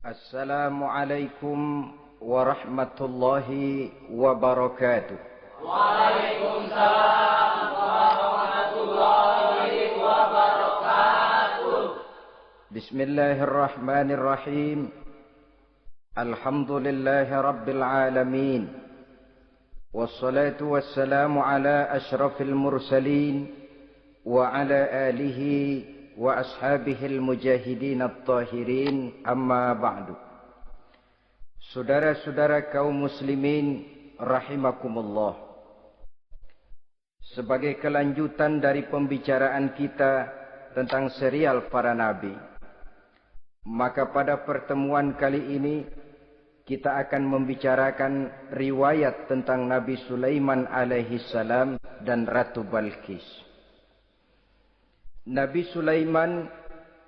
Assalamualaikum warahmatullahi wabarakatuh. Waalaikumsalam warahmatullahi wabarakatuh. Bismillahirrahmanirrahim. Alhamdulillahi rabbil alamin. Wassalatu wassalamu ala ashrafil mursalin wa ala alihi wa ashabihil mujahidin at-tahirin, amma ba'du. Saudara-saudara kaum muslimin rahimakumullah. Sebagai kelanjutan dari pembicaraan kita tentang serial para nabi, maka pada pertemuan kali ini kita akan membicarakan riwayat tentang Nabi Sulaiman alaihi salam dan Ratu Balqis. Nabi Sulaiman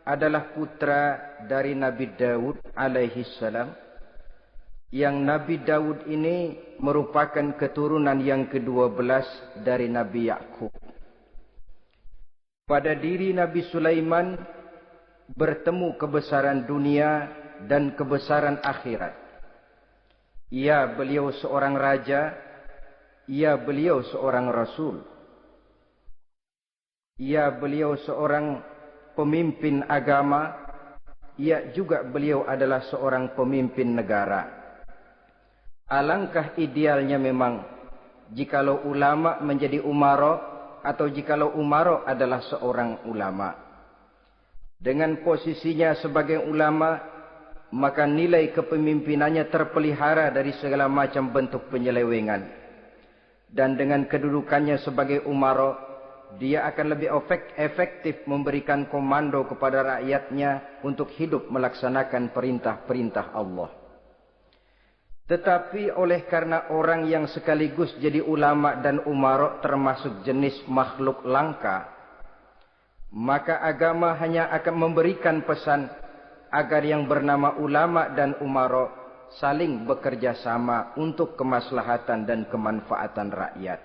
adalah putra dari Nabi Daud alaihi salam, yang Nabi Daud ini merupakan keturunan yang ke-12 dari Nabi Yakub. Pada diri Nabi Sulaiman bertemu kebesaran dunia dan kebesaran akhirat. Ya, beliau seorang raja, ya, beliau seorang rasul. Ya, beliau seorang pemimpin agama. Ya, juga beliau adalah seorang pemimpin negara. Alangkah idealnya memang jikalau ulama menjadi umara, atau jikalau umara adalah seorang ulama. Dengan posisinya sebagai ulama, maka nilai kepemimpinannya terpelihara dari segala macam bentuk penyelewengan. Dan dengan kedudukannya sebagai umara, dia akan lebih efektif memberikan komando kepada rakyatnya untuk hidup melaksanakan perintah-perintah Allah. Tetapi oleh karena orang yang sekaligus jadi ulama dan umara termasuk jenis makhluk langka, maka agama hanya akan memberikan pesan agar yang bernama ulama dan umara saling bekerja sama untuk kemaslahatan dan kemanfaatan rakyat.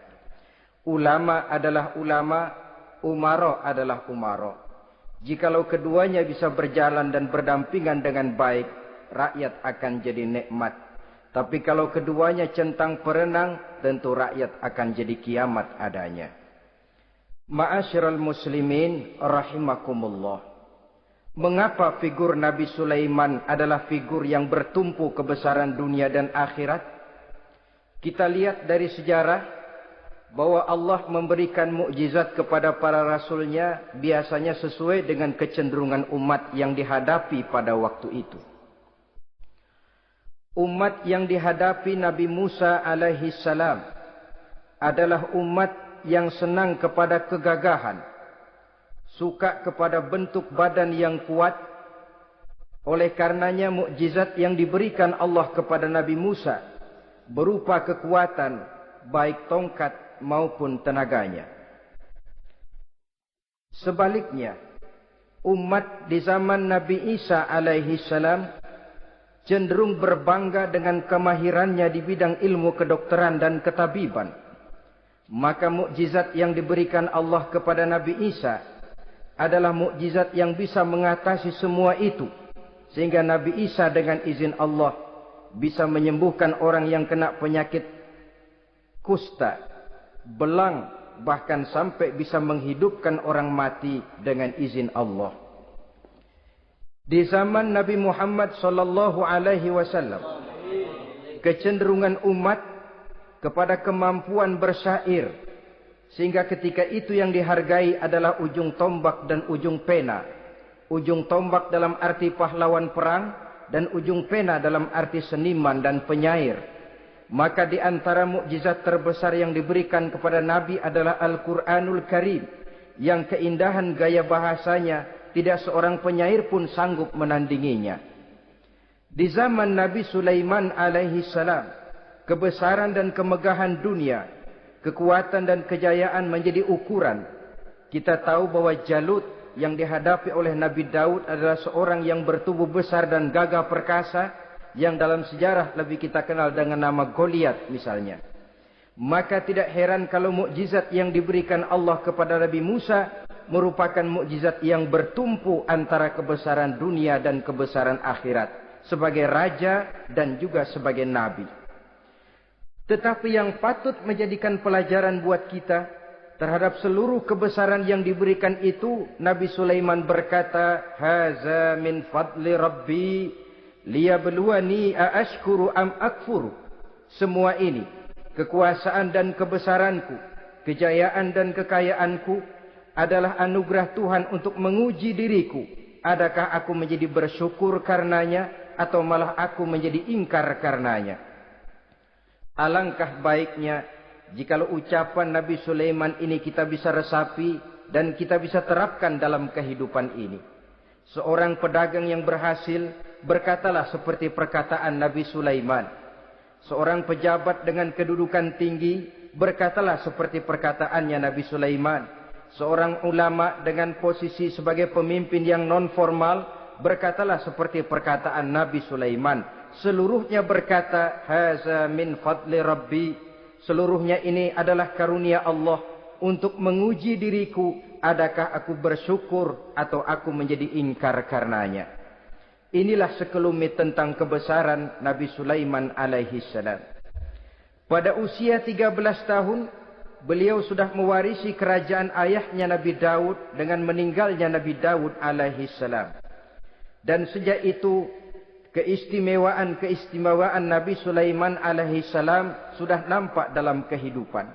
Ulama adalah ulama, umara adalah umara. Jikalau keduanya bisa berjalan dan berdampingan dengan baik, rakyat akan jadi nikmat. Tapi kalau keduanya centang perenang, tentu rakyat akan jadi kiamat adanya. Ma'asyiral muslimin rahimakumullah. Mengapa figur Nabi Sulaiman adalah figur yang bertumpu kebesaran dunia dan akhirat? Kita lihat dari sejarah bahwa Allah memberikan mukjizat kepada para rasulnya biasanya sesuai dengan kecenderungan umat yang dihadapi pada waktu itu. Umat yang dihadapi Nabi Musa alaihi salam adalah umat yang senang kepada kegagahan, suka kepada bentuk badan yang kuat. Oleh karenanya mukjizat yang diberikan Allah kepada Nabi Musa berupa kekuatan, baik tongkat maupun tenaganya. Sebaliknya, umat di zaman Nabi Isa alaihi salam cenderung berbangga dengan kemahirannya di bidang ilmu kedokteran dan ketabiban. Maka mukjizat yang diberikan Allah kepada Nabi Isa adalah mukjizat yang bisa mengatasi semua itu, sehingga Nabi Isa dengan izin Allah bisa menyembuhkan orang yang kena penyakit kusta, belang, bahkan sampai bisa menghidupkan orang mati dengan izin Allah. Di zaman Nabi Muhammad sallallahu alaihi wasallam, kecenderungan umat kepada kemampuan bersyair, sehingga ketika itu yang dihargai adalah ujung tombak dan ujung pena. Ujung tombak dalam arti pahlawan perang, dan ujung pena dalam arti seniman dan penyair. Maka di antara mukjizat terbesar yang diberikan kepada Nabi adalah Al-Quranul Karim, yang keindahan gaya bahasanya tidak seorang penyair pun sanggup menandinginya. Di zaman Nabi Sulaiman alaihi salam, kebesaran dan kemegahan dunia, kekuatan dan kejayaan menjadi ukuran. Kita tahu bahwa Jalut yang dihadapi oleh Nabi Daud adalah seorang yang bertubuh besar dan gagah perkasa, yang dalam sejarah lebih kita kenal dengan nama Goliat misalnya. Maka tidak heran kalau mukjizat yang diberikan Allah kepada Nabi Musa merupakan mukjizat yang bertumpu antara kebesaran dunia dan kebesaran akhirat, sebagai raja dan juga sebagai nabi. Tetapi yang patut menjadikan pelajaran buat kita terhadap seluruh kebesaran yang diberikan itu, Nabi Sulaiman berkata, "Haza min fadli Rabbi liyabluwani aashkuru am akfuru." Semua ini, kekuasaan dan kebesaranku, kejayaan dan kekayaanku, adalah anugerah Tuhan untuk menguji diriku. Adakah aku menjadi bersyukur karenanya, atau malah aku menjadi ingkar karenanya? Alangkah baiknya jikalau ucapan Nabi Sulaiman ini kita bisa resapi dan kita bisa terapkan dalam kehidupan ini. Seorang pedagang yang berhasil berkatalah seperti perkataan Nabi Sulaiman. Seorang pejabat dengan kedudukan tinggi berkatalah seperti perkataannya Nabi Sulaiman. Seorang ulama dengan posisi sebagai pemimpin yang non formal berkatalah seperti perkataan Nabi Sulaiman. Seluruhnya berkata, "Haza min fadli Rabbi." Seluruhnya ini adalah karunia Allah untuk menguji diriku, adakah aku bersyukur atau aku menjadi ingkar karenanya. Inilah sekelumit tentang kebesaran Nabi Sulaiman alaihi salam. Pada usia 13 tahun, beliau sudah mewarisi kerajaan ayahnya Nabi Daud dengan meninggalnya Nabi Daud alaihi salam. Dan sejak itu, keistimewaan Nabi Sulaiman alaihi salam sudah nampak dalam kehidupan.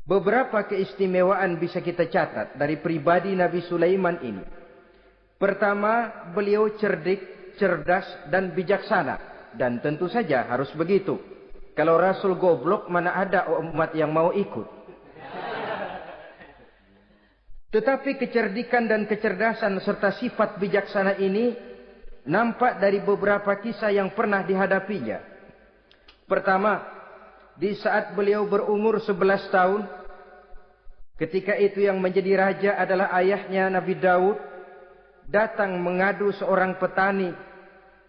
Beberapa keistimewaan bisa kita catat dari pribadi Nabi Sulaiman ini. Pertama, beliau cerdik, cerdas dan bijaksana, dan tentu saja harus begitu. Kalau Rasul goblok, mana ada umat yang mau ikut. Tetapi kecerdikan dan kecerdasan serta sifat bijaksana ini nampak dari beberapa kisah yang pernah dihadapinya. Pertama, di saat beliau berumur 11 tahun, ketika itu yang menjadi raja adalah ayahnya Nabi Daud, datang mengadu seorang petani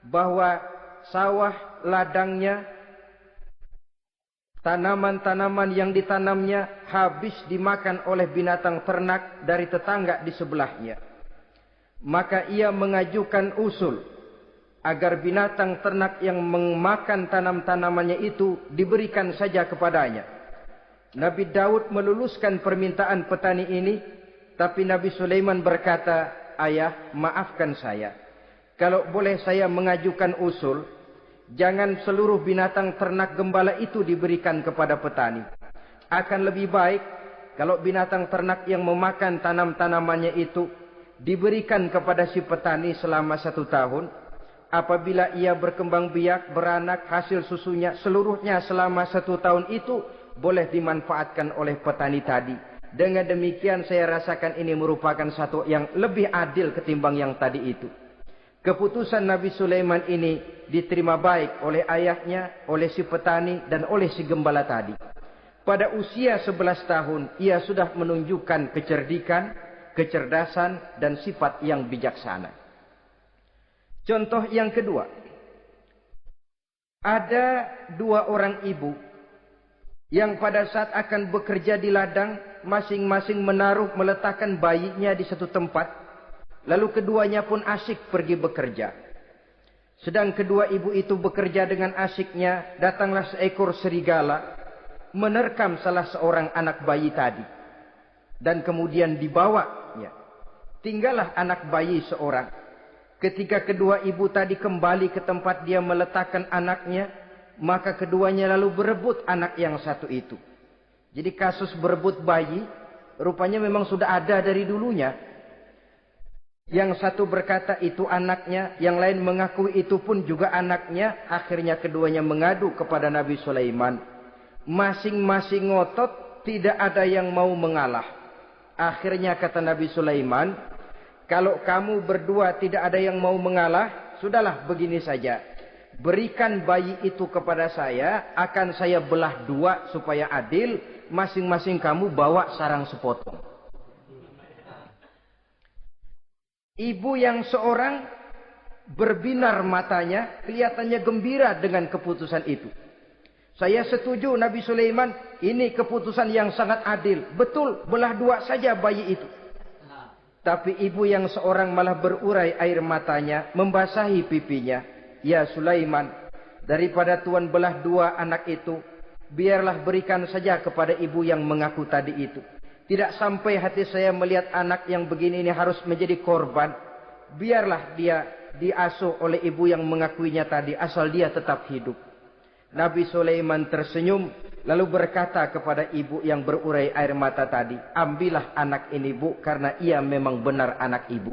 bahwa sawah ladangnya, tanaman-tanaman yang ditanamnya habis dimakan oleh binatang ternak dari tetangga di sebelahnya. Maka ia mengajukan usul agar binatang ternak yang memakan tanam-tanamannya itu diberikan saja kepadanya. Nabi Daud meluluskan permintaan petani ini, tapi Nabi Sulaiman berkata, "Ayah, maafkan saya. Kalau boleh saya mengajukan usul, jangan seluruh binatang ternak gembala itu diberikan kepada petani. Akan lebih baik kalau binatang ternak yang memakan tanam-tanamannya itu diberikan kepada si petani selama 1 tahun. Apabila ia berkembang biak, beranak, hasil susunya seluruhnya selama 1 tahun itu boleh dimanfaatkan oleh petani tadi. Dengan demikian saya rasakan ini merupakan satu yang lebih adil ketimbang yang tadi itu." Keputusan Nabi Sulaiman ini diterima baik oleh ayahnya, oleh si petani, dan oleh si gembala tadi. Pada usia 11 tahun, ia sudah menunjukkan kecerdikan, kecerdasan, dan sifat yang bijaksana. Contoh yang kedua, ada 2 orang ibu yang pada saat akan bekerja di ladang, masing-masing meletakkan bayinya di satu tempat. Lalu keduanya pun asyik pergi bekerja. Sedang kedua ibu itu bekerja dengan asyiknya, datanglah seekor serigala menerkam salah seorang anak bayi tadi. Dan kemudian dibawanya. Tinggallah anak bayi seorang. Ketika kedua ibu tadi kembali ke tempat dia meletakkan anaknya, maka keduanya lalu berebut anak yang satu itu. Jadi kasus berebut bayi rupanya memang sudah ada dari dulunya. Yang satu berkata itu anaknya, yang lain mengakui itu pun juga anaknya. Akhirnya keduanya mengadu kepada Nabi Sulaiman. Masing-masing ngotot, tidak ada yang mau mengalah. Akhirnya kata Nabi Sulaiman, "Kalau kamu berdua tidak ada yang mau mengalah, sudahlah begini saja. Berikan bayi itu kepada saya, akan saya belah dua supaya adil. Masing-masing kamu bawa sarang sepotong. Ibu yang seorang berbinar matanya, kelihatannya gembira dengan keputusan itu. Saya setuju Nabi Sulaiman, ini keputusan yang sangat adil. Betul, belah dua saja bayi itu. Tapi ibu yang seorang malah berurai air matanya, membasahi pipinya. Ya Sulaiman, daripada Tuhan belah dua anak itu, biarlah berikan saja kepada ibu yang mengaku tadi itu. Tidak sampai hati saya melihat anak yang begini ini harus menjadi korban. Biarlah dia diasuh oleh ibu yang mengakuinya tadi, asal dia tetap hidup. Nabi Sulaiman tersenyum, lalu berkata kepada ibu yang berurai air mata tadi, ambillah anak ini bu, karena ia memang benar anak ibu.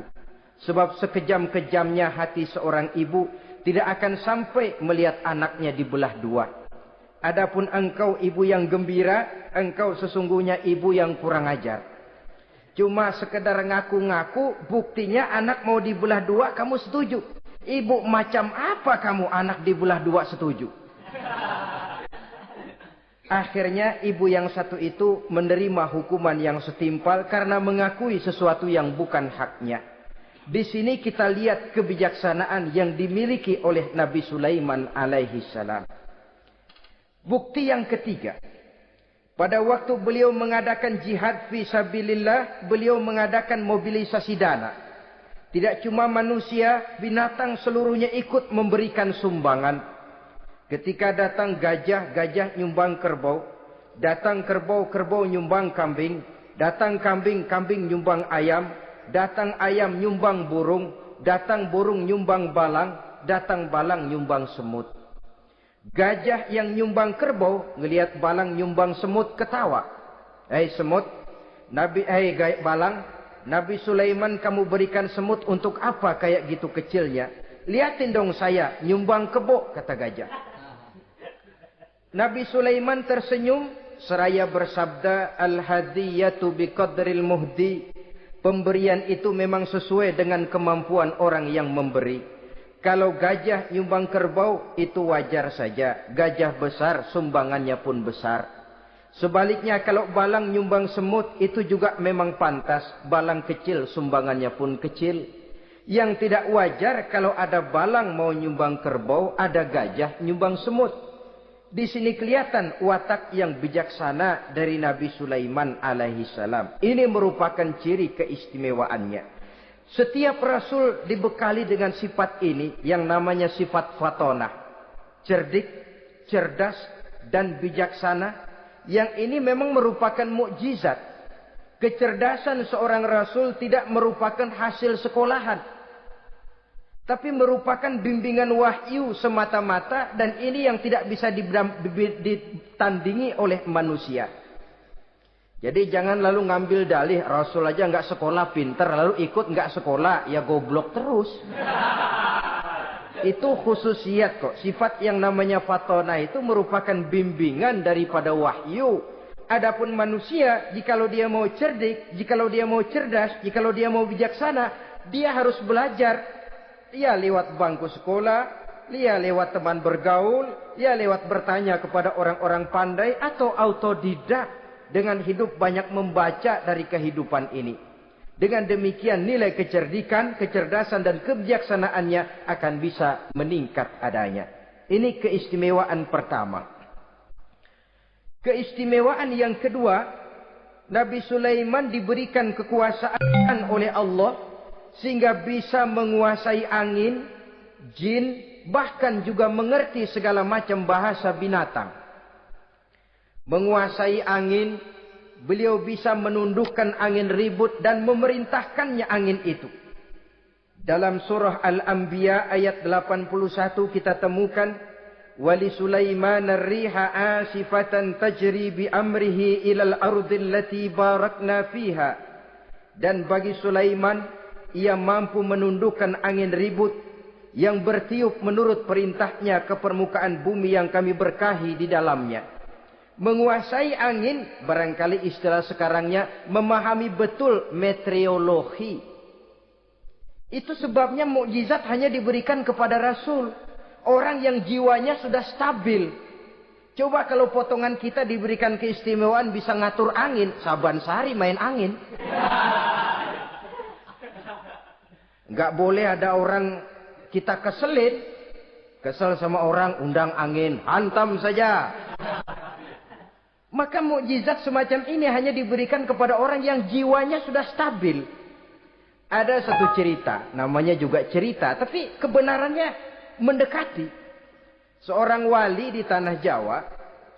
Sebab sekejam-kejamnya hati seorang ibu tidak akan sampai melihat anaknya dibelah dua. Adapun engkau ibu yang gembira, engkau sesungguhnya ibu yang kurang ajar. Cuma sekedar ngaku-ngaku, buktinya anak mau dibelah dua, kamu setuju. Ibu macam apa kamu anak dibelah dua setuju? Akhirnya ibu yang satu itu menerima hukuman yang setimpal karena mengakui sesuatu yang bukan haknya. Di sini kita lihat kebijaksanaan yang dimiliki oleh Nabi Sulaiman alaihi salam. Bukti yang ketiga. Pada waktu beliau mengadakan jihad fi sabilillah, beliau mengadakan mobilisasi dana. Tidak cuma manusia, binatang seluruhnya ikut memberikan sumbangan. Ketika datang gajah, gajah nyumbang kerbau. Datang kerbau, kerbau nyumbang kambing. Datang kambing, kambing nyumbang ayam. Datang ayam nyumbang burung. Datang burung nyumbang balang. Datang balang nyumbang semut. Gajah yang nyumbang kerbau, ngelihat balang nyumbang semut, ketawa. Hei semut, balang, Nabi Sulaiman kamu berikan semut untuk apa kayak gitu kecilnya? Lihatin dong saya, nyumbang kebo, kata gajah. Nabi Sulaiman tersenyum seraya bersabda, al-hadiyatu biqadril muhdi. Pemberian itu memang sesuai dengan kemampuan orang yang memberi. Kalau gajah nyumbang kerbau, itu wajar saja. Gajah besar, sumbangannya pun besar. Sebaliknya kalau balang nyumbang semut, itu juga memang pantas. Balang kecil, sumbangannya pun kecil. Yang tidak wajar kalau ada balang mau nyumbang kerbau, ada gajah nyumbang semut. Di sini kelihatan watak yang bijaksana dari Nabi Sulaiman alaihi salam. Ini merupakan ciri keistimewaannya. Setiap rasul dibekali dengan sifat ini yang namanya sifat fatonah. Cerdik, cerdas, dan bijaksana. Yang ini memang merupakan mukjizat. Kecerdasan seorang rasul tidak merupakan hasil sekolahan. Tapi merupakan bimbingan wahyu semata-mata. Dan ini yang tidak bisa ditandingi oleh manusia. Jadi jangan lalu ngambil dalih. Rasul aja nggak sekolah pinter. Lalu ikut nggak sekolah. Ya goblok terus. Itu khususiat kok. Sifat yang namanya fatona itu merupakan bimbingan daripada wahyu. Adapun manusia, jikalau dia mau cerdik, jikalau dia mau cerdas, jikalau dia mau bijaksana, dia harus belajar. Dia lewat bangku sekolah, dia lewat teman bergaul, dia lewat bertanya kepada orang-orang pandai, atau autodidak dengan hidup banyak membaca dari kehidupan ini. Dengan demikian nilai kecerdikan, kecerdasan dan kebijaksanaannya akan bisa meningkat adanya. Ini keistimewaan pertama. Keistimewaan yang kedua, Nabi Sulaiman diberikan kekuasaan oleh Allah sehingga bisa menguasai angin, jin, bahkan juga mengerti segala macam bahasa binatang. Menguasai angin, beliau bisa menundukkan angin ribut dan memerintahkannya angin itu. Dalam surah Al-Anbiya ayat 81 kita temukan, wali Sulaiman ar-riha asifatan tajri bi amrihi ilal ardil lati barakna fiha. Dan bagi Sulaiman, ia mampu menundukkan angin ribut yang bertiup menurut perintahnya ke permukaan bumi yang kami berkahi di dalamnya. Menguasai angin, barangkali istilah sekarangnya, memahami betul meteorologi. Itu sebabnya mukjizat hanya diberikan kepada Rasul. Orang yang jiwanya sudah stabil. Coba kalau potongan kita diberikan keistimewaan bisa ngatur angin. Saban sehari main angin. Nggak boleh ada orang kita keselin. Kesel sama orang, undang angin. Hantam saja. Maka mukjizat semacam ini hanya diberikan kepada orang yang jiwanya sudah stabil. Ada satu cerita, namanya juga cerita, tapi kebenarannya mendekati. Seorang wali di tanah Jawa,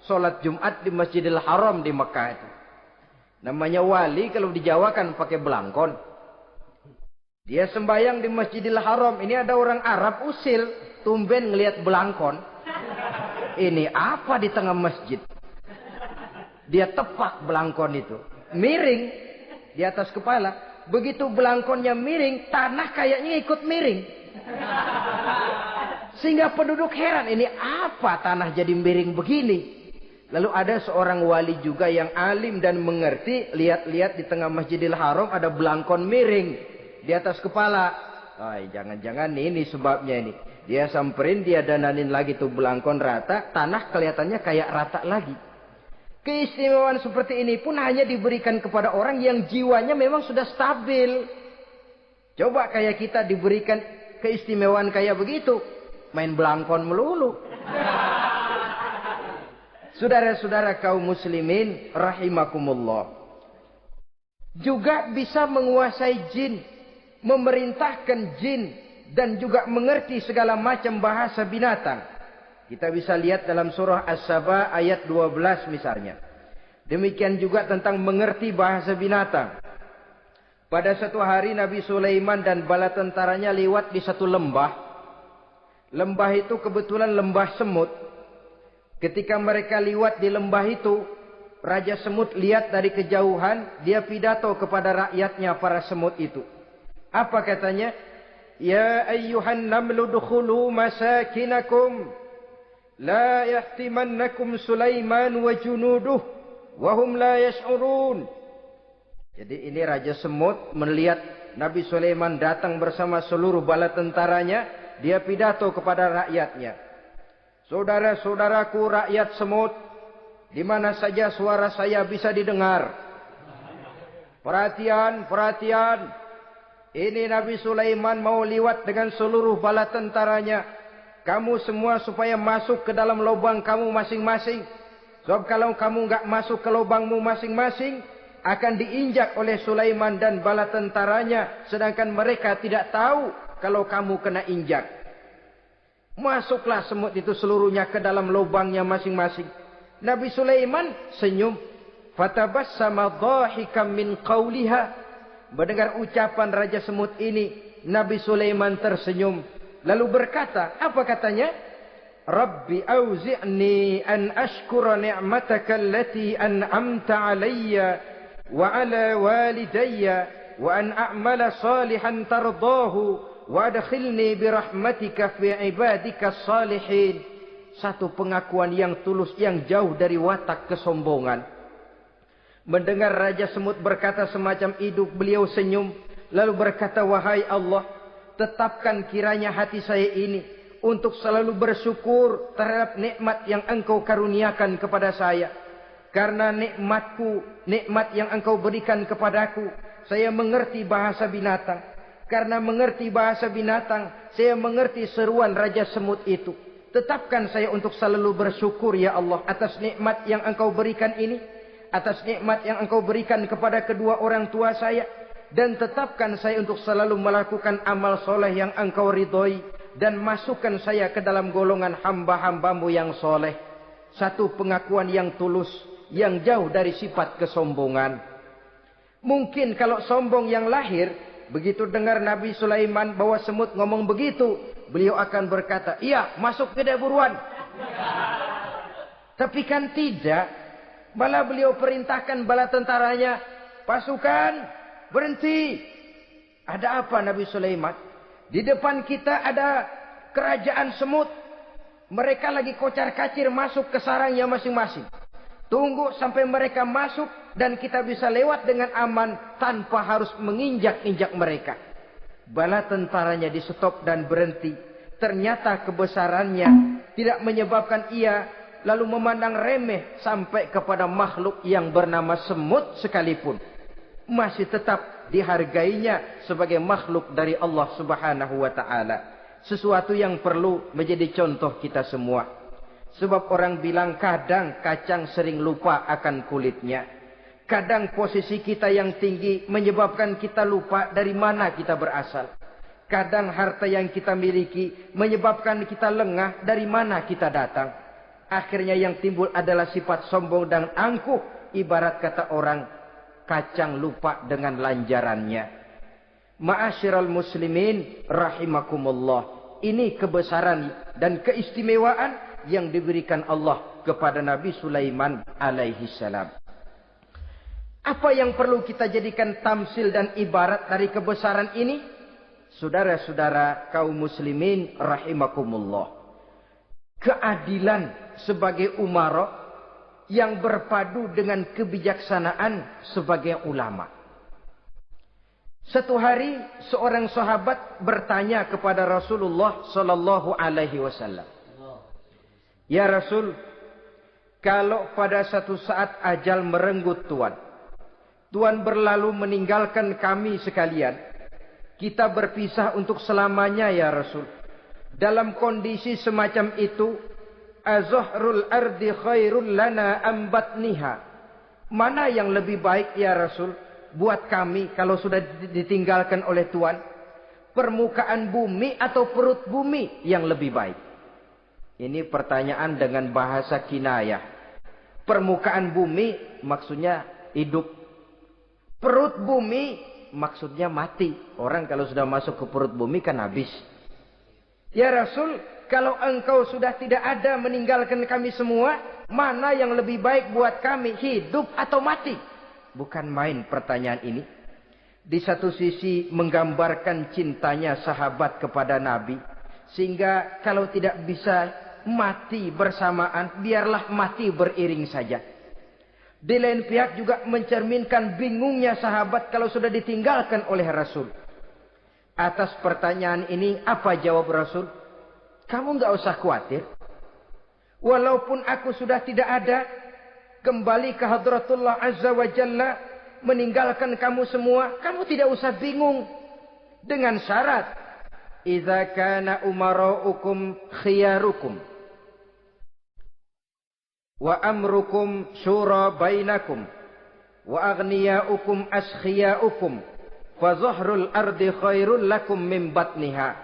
sholat Jumat di Masjidil Haram di Mekah itu. Namanya wali kalau di Jawa kan pakai belangkon. Dia sembahyang di Masjidil Haram. Ini ada orang Arab usil, tumben ngelihat belangkon. Ini apa di tengah masjid? Dia tepak belangkon itu. Miring di atas kepala. Begitu belangkonnya miring, tanah kayaknya ikut miring. Sehingga penduduk heran, ini apa tanah jadi miring begini? Lalu ada seorang wali juga yang alim dan mengerti. Lihat-lihat di tengah Masjidil Haram ada belangkon miring di atas kepala. Jangan-jangan ini sebabnya ini. Dia samperin, dia dananin lagi tuh belangkon rata. Tanah kelihatannya kayak rata lagi. Keistimewaan seperti ini pun hanya diberikan kepada orang yang jiwanya memang sudah stabil. Coba kayak kita diberikan keistimewaan kayak begitu. Main belangkon melulu. Saudara-saudara kaum muslimin rahimakumullah. Juga bisa menguasai jin. Memerintahkan jin. Dan juga mengerti segala macam bahasa binatang. Kita bisa lihat dalam surah As-Saba ayat 12 misalnya. Demikian juga tentang mengerti bahasa binatang. Pada satu hari Nabi Sulaiman dan bala tentaranya lewat di satu lembah. Lembah itu kebetulan lembah semut. Ketika mereka lewat di lembah itu, Raja Semut lihat dari kejauhan, dia pidato kepada rakyatnya para semut itu. Apa katanya? Ya ayyuhan namlu dukhulu masakinakum. La yahtimannakum Sulaiman wa junuduh wa hum la yash'urun. Jadi ini Raja Semut melihat Nabi Sulaiman datang bersama seluruh bala tentaranya, dia pidato kepada rakyatnya. Saudara-saudaraku rakyat semut, di mana saja suara saya bisa didengar. Perhatian, perhatian. Ini Nabi Sulaiman mau liwat dengan seluruh bala tentaranya. Kamu semua supaya masuk ke dalam lubang kamu masing-masing. Sebab kalau kamu enggak masuk ke lubangmu masing-masing, akan diinjak oleh Sulaiman dan bala tentaranya. Sedangkan mereka tidak tahu kalau kamu kena injak. Masuklah semut itu seluruhnya ke dalam lubangnya masing-masing. Nabi Sulaiman senyum. Fatabassama dhahikam min qawliha. Mendengar ucapan Raja Semut ini, Nabi Sulaiman tersenyum. Lalu berkata, apa katanya? Rabbi auzi'ni an ashkura ni'mataka allati an'amta alayya wa ala walidayya wa an a'mala salihan tardahu wa adkhilni birahmatika fi ibadika salihin. Satu pengakuan yang tulus yang jauh dari watak kesombongan. Mendengar Raja Semut berkata semacam itu, beliau senyum lalu berkata, wahai Allah, tetapkan kiranya hati saya ini untuk selalu bersyukur terhadap nikmat yang engkau karuniakan kepada saya. Karena nikmatku, nikmat yang engkau berikan kepadaku, saya mengerti bahasa binatang. Karena mengerti bahasa binatang, saya mengerti seruan Raja Semut itu. Tetapkan saya untuk selalu bersyukur ya Allah atas nikmat yang engkau berikan ini. Atas nikmat yang engkau berikan kepada kedua orang tua saya. Dan tetapkan saya untuk selalu melakukan amal soleh yang engkau ridhoi. Dan masukkan saya ke dalam golongan hamba-hambamu yang soleh. Satu pengakuan yang tulus. Yang jauh dari sifat kesombongan. Mungkin kalau sombong yang lahir. Begitu dengar Nabi Sulaiman bawa semut ngomong begitu. Beliau akan berkata, iya masuk ke buruan. Tapi kan tidak. Malah beliau perintahkan bala tentaranya. Pasukan. Berhenti. Ada apa Nabi Sulaiman? Di depan kita ada kerajaan semut. Mereka lagi kocar-kacir masuk ke sarangnya masing-masing. Tunggu sampai mereka masuk dan kita bisa lewat dengan aman tanpa harus menginjak-injak mereka. bala tentaranya di stop dan berhenti. Ternyata kebesarannya tidak menyebabkan ia lalu memandang remeh sampai kepada makhluk yang bernama semut sekalipun. Masih tetap dihargainya sebagai makhluk dari Allah Subhanahu wa ta'ala. Sesuatu yang perlu menjadi contoh kita semua. Sebab orang bilang kadang kacang sering lupa akan kulitnya. Kadang posisi kita yang tinggi menyebabkan kita lupa dari mana kita berasal. Kadang harta yang kita miliki menyebabkan kita lengah dari mana kita datang. Akhirnya yang timbul adalah sifat sombong dan angkuh. Ibarat kata orang, kacang lupa dengan lanjarannya. Ma'asyiral muslimin rahimakumullah. Ini kebesaran dan keistimewaan yang diberikan Allah kepada Nabi Sulaiman alaihi salam. Apa yang perlu kita jadikan tamsil dan ibarat dari kebesaran ini? Saudara-saudara kaum muslimin rahimakumullah. Keadilan sebagai umara yang berpadu dengan kebijaksanaan sebagai ulama. Satu hari seorang sahabat bertanya kepada Rasulullah sallallahu alaihi wasallam. Ya Rasul, kalau pada satu saat ajal merenggut Tuhan berlalu meninggalkan kami sekalian. Kita berpisah untuk selamanya ya Rasul. Dalam kondisi semacam itu, azahrul ardi khairul lana ambatniha. Mana yang lebih baik ya Rasul buat kami kalau sudah ditinggalkan oleh Tuhan? Permukaan bumi atau perut bumi yang lebih baik? Ini pertanyaan dengan bahasa kinayah. Permukaan bumi maksudnya hidup. Perut bumi maksudnya mati. Orang kalau sudah masuk ke perut bumi kan habis. Ya Rasul, kalau engkau sudah tidak ada meninggalkan kami semua, mana yang lebih baik buat kami, hidup atau mati? Bukan main pertanyaan ini. Di satu sisi menggambarkan cintanya sahabat kepada Nabi. Sehingga kalau tidak bisa mati bersamaan, biarlah mati beriring saja. Di lain pihak juga mencerminkan bingungnya sahabat kalau sudah ditinggalkan oleh Rasul. Atas pertanyaan ini apa jawab Rasul? Kamu enggak usah khawatir. Walaupun aku sudah tidak ada, kembali ke hadratullah azza wa jalla, meninggalkan kamu semua, kamu tidak usah bingung. Dengan syarat, idza kana umaraukum khiyarukum wa amrukum syura bainakum wa aghniyaukum askhiyaukum fa zahrul ardi khairul lakum min batniha.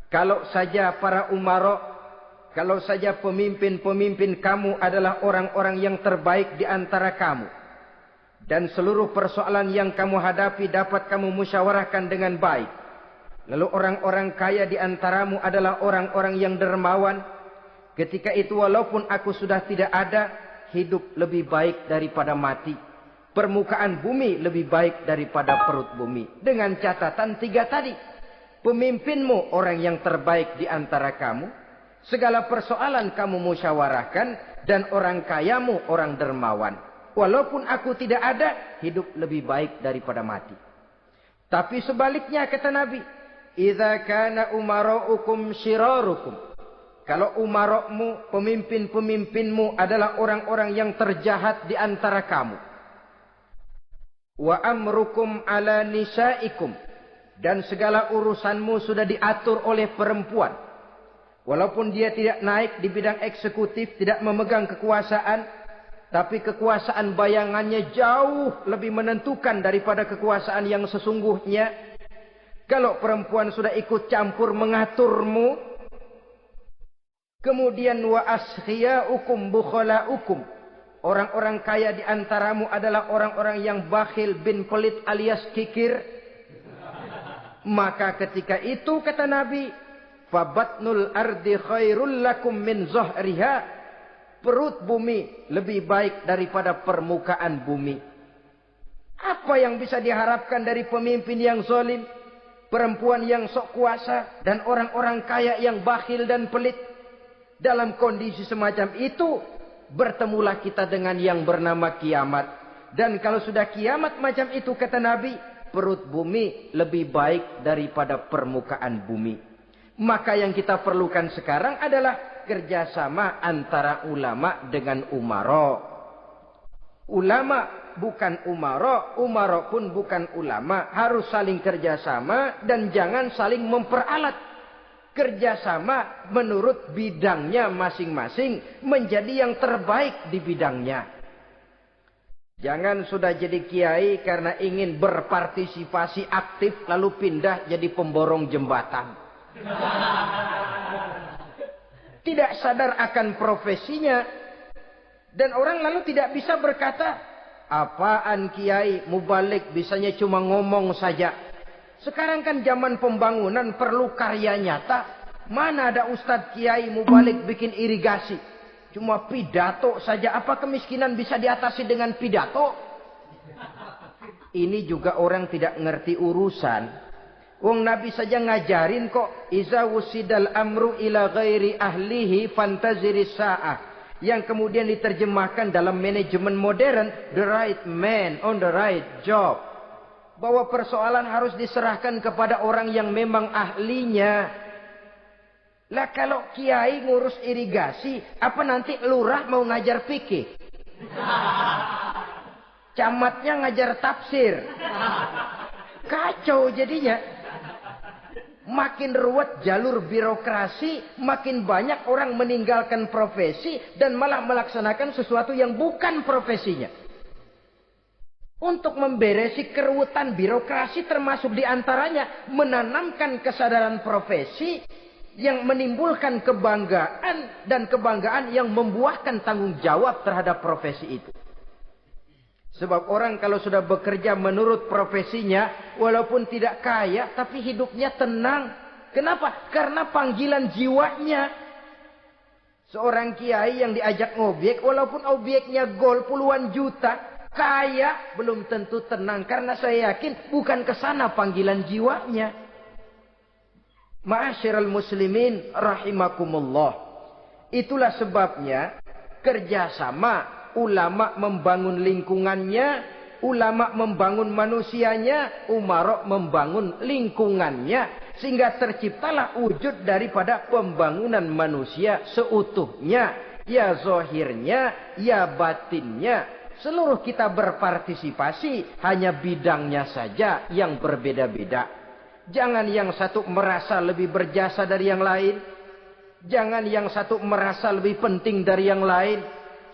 Kalau saja para umara, kalau saja pemimpin-pemimpin kamu adalah orang-orang yang terbaik di antara kamu, dan seluruh persoalan yang kamu hadapi dapat kamu musyawarahkan dengan baik, lalu orang-orang kaya di antaramu adalah orang-orang yang dermawan, ketika itu walaupun aku sudah tidak ada, hidup lebih baik daripada mati. Permukaan bumi lebih baik daripada perut bumi. Dengan catatan tiga tadi. Pemimpinmu orang yang terbaik di antara kamu. Segala persoalan kamu musyawarahkan. Dan orang kayamu orang dermawan. Walaupun aku tidak ada, hidup lebih baik daripada mati. Tapi sebaliknya kata Nabi. Idza kana umaraukum syirarukum. Kalau umarokmu, pemimpin-pemimpinmu adalah orang-orang yang terjahat di antara kamu. Wa amrukum ala nisaikum. Dan segala urusanmu sudah diatur oleh perempuan. Walaupun dia tidak naik di bidang eksekutif, tidak memegang kekuasaan. Tapi kekuasaan bayangannya jauh lebih menentukan daripada kekuasaan yang sesungguhnya. Kalau perempuan sudah ikut campur mengaturmu, kemudian wa askhiyaukum bukhalaukum. Orang-orang kaya di antaramu adalah orang-orang yang bakhil bin pelit alias kikir. Maka ketika itu kata Nabi, fabatnul ardi khairul lakum min zahriha. Perut bumi lebih baik daripada permukaan bumi. Apa yang bisa diharapkan dari pemimpin yang zalim, perempuan yang sok kuasa, dan orang-orang kaya yang bakhil dan pelit? Dalam kondisi semacam itu, bertemulah kita dengan yang bernama kiamat. Dan kalau sudah kiamat macam itu kata Nabi, perut bumi lebih baik daripada permukaan bumi. Maka yang kita perlukan sekarang adalah kerjasama antara ulama dengan umara. Ulama bukan umara, umara pun bukan ulama. Harus saling kerjasama dan jangan saling memperalat. Kerjasama menurut bidangnya masing-masing menjadi yang terbaik di bidangnya. Jangan sudah jadi kiai karena ingin berpartisipasi aktif lalu pindah jadi pemborong jembatan. Tidak sadar akan profesinya. Dan orang lalu tidak bisa berkata, apaan kiai mubalik bisanya cuma ngomong saja. Sekarang kan zaman pembangunan perlu karya nyata. Mana ada ustadz kiai mubalik bikin irigasi. Cuma pidato saja. Apa kemiskinan bisa diatasi dengan pidato? Ini juga orang tidak ngerti urusan. Wong Nabi saja ngajarin kok. Iza wusidal amru ila ghairi ahlihi fantaziris sa'ah. Yang kemudian diterjemahkan dalam manajemen modern. The right man on the right job. Bahwa persoalan harus diserahkan kepada orang yang memang ahlinya. Lah kalau kiai ngurus irigasi, apa nanti lurah mau ngajar fikih? Camatnya ngajar tafsir. Kacau jadinya. Makin ruwet jalur birokrasi, makin banyak orang meninggalkan profesi dan malah melaksanakan sesuatu yang bukan profesinya. Untuk memberesi keruwetan birokrasi termasuk diantaranya menanamkan kesadaran profesi yang menimbulkan kebanggaan dan kebanggaan yang membuahkan tanggung jawab terhadap profesi itu. Sebab orang kalau sudah bekerja menurut profesinya walaupun tidak kaya tapi hidupnya tenang. Kenapa? Karena panggilan jiwanya. Seorang kiai yang diajak ngobek walaupun objeknya gol puluhan juta. Kaya belum tentu tenang. Karena saya yakin bukan ke sana panggilan jiwanya. Ma'asyiral muslimin rahimakumullah. Itulah sebabnya kerjasama. Ulama membangun lingkungannya. Ulama membangun manusianya. Umarok membangun lingkungannya. Sehingga terciptalah wujud daripada pembangunan manusia seutuhnya. Ya zahirnya, ya batinnya. Seluruh kita berpartisipasi, hanya bidangnya saja yang berbeda-beda. Jangan yang satu merasa lebih berjasa dari yang lain. Jangan yang satu merasa lebih penting dari yang lain.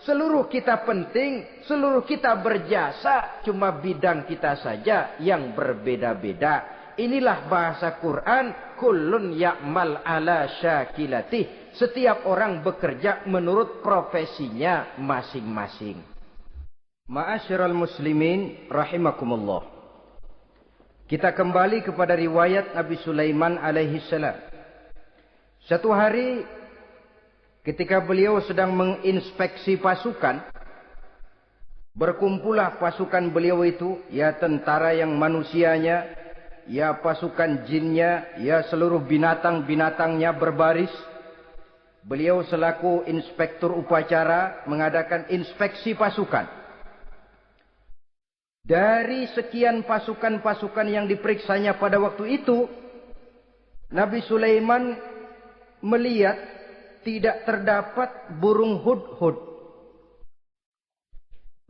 Seluruh kita penting, seluruh kita berjasa, cuma bidang kita saja yang berbeda-beda. Inilah bahasa Quran, kullun ya'mal ala syakilatih. Setiap orang bekerja menurut profesinya masing-masing. Ma'asyiral muslimin rahimakumullah. Kita kembali kepada riwayat Nabi Sulaiman alaihi salam. Satu hari ketika beliau sedang menginspeksi pasukan, berkumpullah pasukan beliau itu, ya tentara yang manusianya, ya pasukan jinnya, ya seluruh binatang-binatangnya berbaris. Beliau selaku inspektur upacara mengadakan inspeksi pasukan. Dari sekian pasukan-pasukan yang diperiksanya pada waktu itu, Nabi Sulaiman melihat tidak terdapat burung hudhud.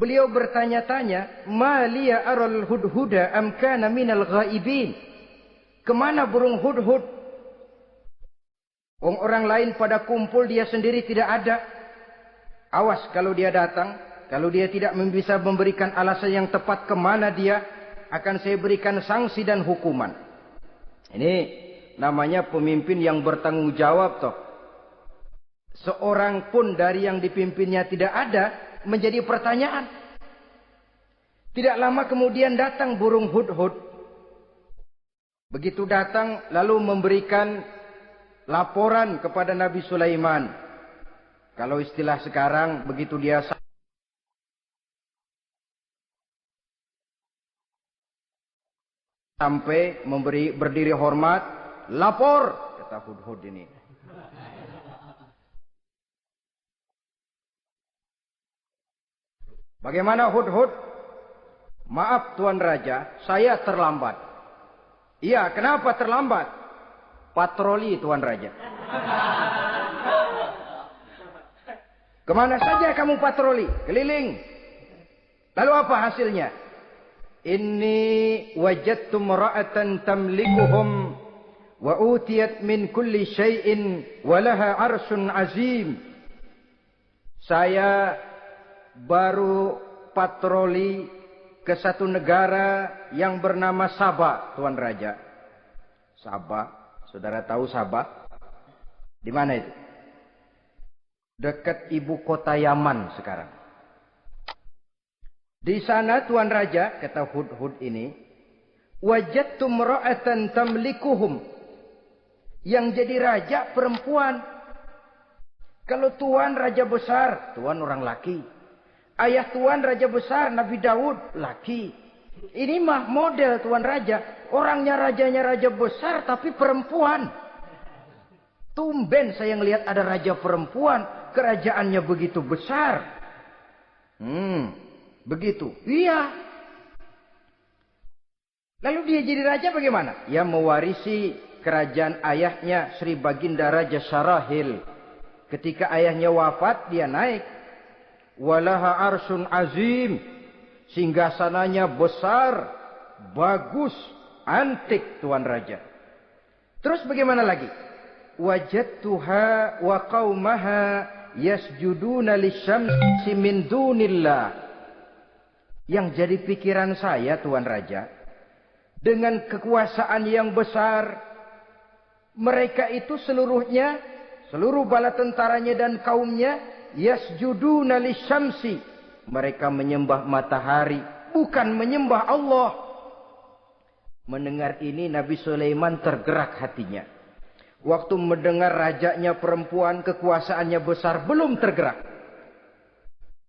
Beliau bertanya-tanya, "Ma liya aral hudhuda am kana minal ghaibin?" Kemana burung hudhud? Orang lain pada kumpul, dia sendiri tidak ada. Awas kalau dia datang. Kalau dia tidak bisa memberikan alasan yang tepat kemana dia, akan saya berikan sanksi dan hukuman. Ini namanya pemimpin yang bertanggung jawab toh. Seorang pun dari yang dipimpinnya tidak ada, menjadi pertanyaan. Tidak lama kemudian datang burung hudhud. Begitu datang lalu memberikan laporan kepada Nabi Sulaiman. Kalau istilah sekarang begitu dia sampai berdiri hormat, lapor, kata hudhud ini. Bagaimana hudhud? Maaf Tuan Raja, saya terlambat. Iya, kenapa terlambat? Patroli Tuan Raja. Kemana saja kamu patroli? Keliling. Lalu apa hasilnya? Inni wajadtu mara'atan tamlikuhum wa utiyat min kulli syai'in wa laha arsyun azim. Saya baru patroli ke satu negara yang bernama Sabah, Tuan Raja. Sabah, saudara tahu Sabah? Di mana itu? Dekat ibu kota Yaman sekarang. Di sana Tuan Raja, kata Hudhud ini, wajadtu mra'atan tamlikuhum. Yang jadi raja perempuan. Kalau Tuan raja besar, Tuan orang laki. Ayah Tuan raja besar, Nabi Daud, laki. Ini mah model Tuan Raja. Orangnya rajanya raja besar tapi perempuan. Tumben saya ngelihat ada raja perempuan. Kerajaannya begitu besar. Begitu. Iya. Lalu dia jadi raja bagaimana? Ya mewarisi kerajaan ayahnya Sri Baginda Raja Syarahil. Ketika ayahnya wafat dia naik. Walaha arsyun azim. Singgasananya besar. Bagus. Antik Tuan Raja. Terus bagaimana lagi? Wajadtuha wa qaumaha yasjuduna lisyamsi min dunillah. Yang jadi pikiran saya Tuan Raja, dengan kekuasaan yang besar, mereka itu seluruhnya, seluruh bala tentaranya dan kaumnya, yasjuduna lisyamsi. Mereka menyembah matahari, bukan menyembah Allah. Mendengar ini Nabi Sulaiman tergerak hatinya. Waktu mendengar rajanya perempuan, kekuasaannya besar, belum tergerak.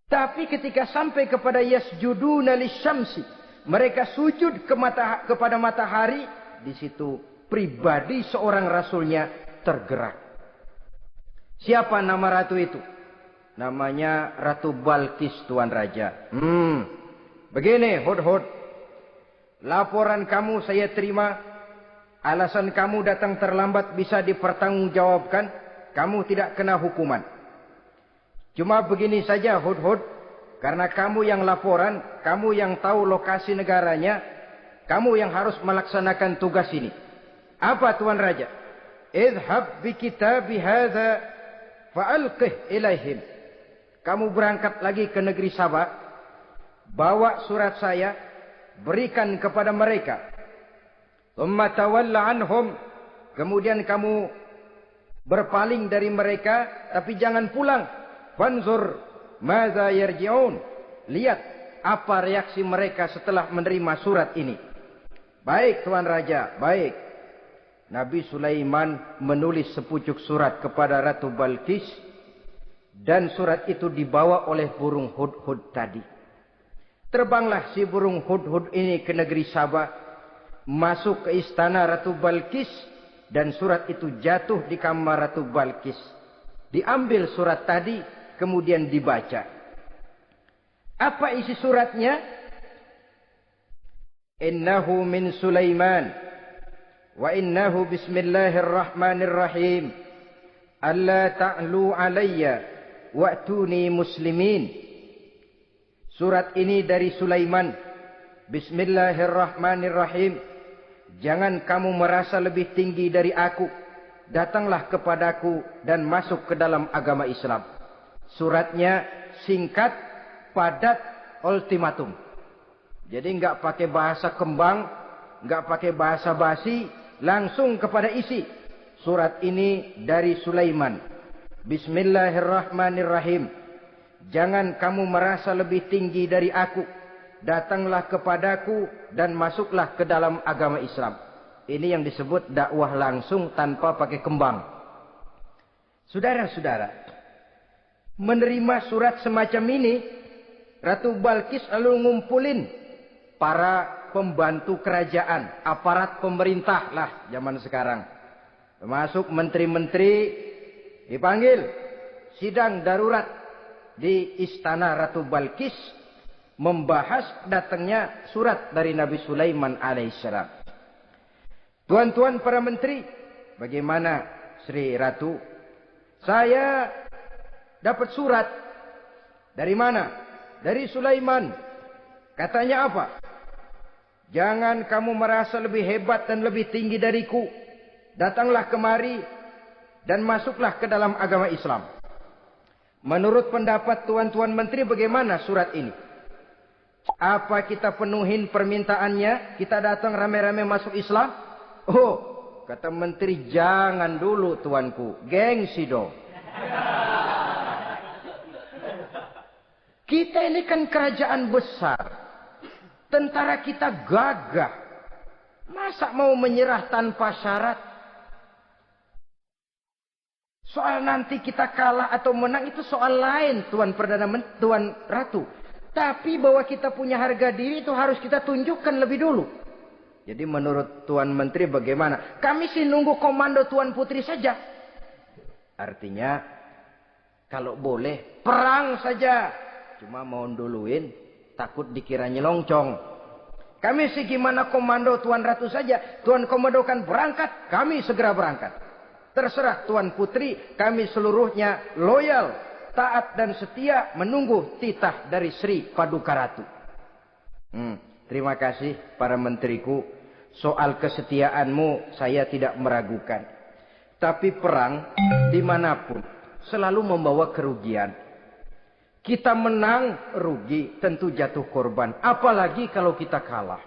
Tapi ketika sampai kepada yasjuduna lisyamsi, mereka sujud kepada matahari, di situ pribadi seorang rasulnya tergerak. Siapa nama ratu itu? Namanya Ratu Balkis Tuan Raja. Begini Hudhud, laporan kamu saya terima. Alasan kamu datang terlambat bisa dipertanggungjawabkan. Kamu tidak kena hukuman. Cuma begini saja Hudhud. Karena kamu yang laporan. Kamu yang tahu lokasi negaranya. Kamu yang harus melaksanakan tugas ini. Apa Tuan Raja? Idhab bi kitabi hadha fa'alqih ilaihim. Kamu berangkat lagi ke negeri Sabah. Bawa surat saya. Berikan kepada mereka. Thumma tawalla anhum. Kemudian kamu berpaling dari mereka. Tapi jangan pulang. Fanzur madza yarji'un. Lihat apa reaksi mereka setelah menerima surat ini. Baik Tuan Raja, baik. Nabi Sulaiman menulis sepucuk surat kepada Ratu Balkis. Dan surat itu dibawa oleh burung Hudhud tadi. Terbanglah si burung Hudhud ini ke negeri Sabah. Masuk ke istana Ratu Balkis. Dan surat itu jatuh di kamar Ratu Balkis. Diambil surat tadi. Kemudian dibaca. Apa isi suratnya? Innahu min Sulaiman. Wa innahu bismillahirrahmanirrahim. Alla ta'lu alayya. Wa'tuni muslimin. Surat ini dari Sulaiman. Bismillahirrahmanirrahim. Jangan kamu merasa lebih tinggi dari aku. Datanglah kepadaku dan masuk ke dalam agama Islam. Suratnya singkat, padat, ultimatum. Jadi enggak pakai bahasa kembang, enggak pakai bahasa basi, langsung kepada isi. Surat ini dari Sulaiman. Bismillahirrahmanirrahim. Jangan kamu merasa lebih tinggi dari aku. Datanglah kepadaku dan masuklah ke dalam agama Islam. Ini yang disebut dakwah langsung tanpa pakai kembang. Saudara-saudara, menerima surat semacam ini, Ratu Balkis lalu ngumpulin para pembantu kerajaan, aparat pemerintah lah zaman sekarang. Termasuk menteri-menteri dipanggil sidang darurat di istana Ratu Balkis. membahas datangnya surat dari Nabi Sulaiman alaihissalam. Tuan-tuan para menteri, bagaimana Sri Ratu? Saya dapat surat. Dari mana? Dari Sulaiman. Katanya apa? Jangan kamu merasa lebih hebat dan lebih tinggi dariku. Datanglah kemari dan masuklah ke dalam agama Islam. Menurut pendapat tuan-tuan menteri, bagaimana surat ini? Apa kita penuhin permintaannya? Kita datang rame-rame masuk Islam? Oh, kata menteri, jangan dulu tuanku. Gengsi dong. Kita ini kan kerajaan besar. Tentara kita gagah. Masa mau menyerah tanpa syarat? Soal nanti kita kalah atau menang itu soal lain, Tuan Perdana Menteri, Tuan Ratu. Tapi bahwa kita punya harga diri itu harus kita tunjukkan lebih dulu. Jadi menurut Tuan Menteri bagaimana? Kami sih nunggu komando Tuan Putri saja. Artinya kalau boleh perang saja. Cuma mau duluin takut dikira nyelongcong. Kami sih gimana komando Tuan Ratu saja. Tuan komandokan berangkat, kami segera berangkat. Terserah Tuan Putri, kami seluruhnya loyal, taat dan setia menunggu titah dari Sri Paduka Ratu. Terima kasih para menteriku. Soal kesetiaanmu saya tidak meragukan. Tapi perang dimanapun selalu membawa kerugian. Kita menang rugi, tentu jatuh korban. Apalagi kalau kita kalah.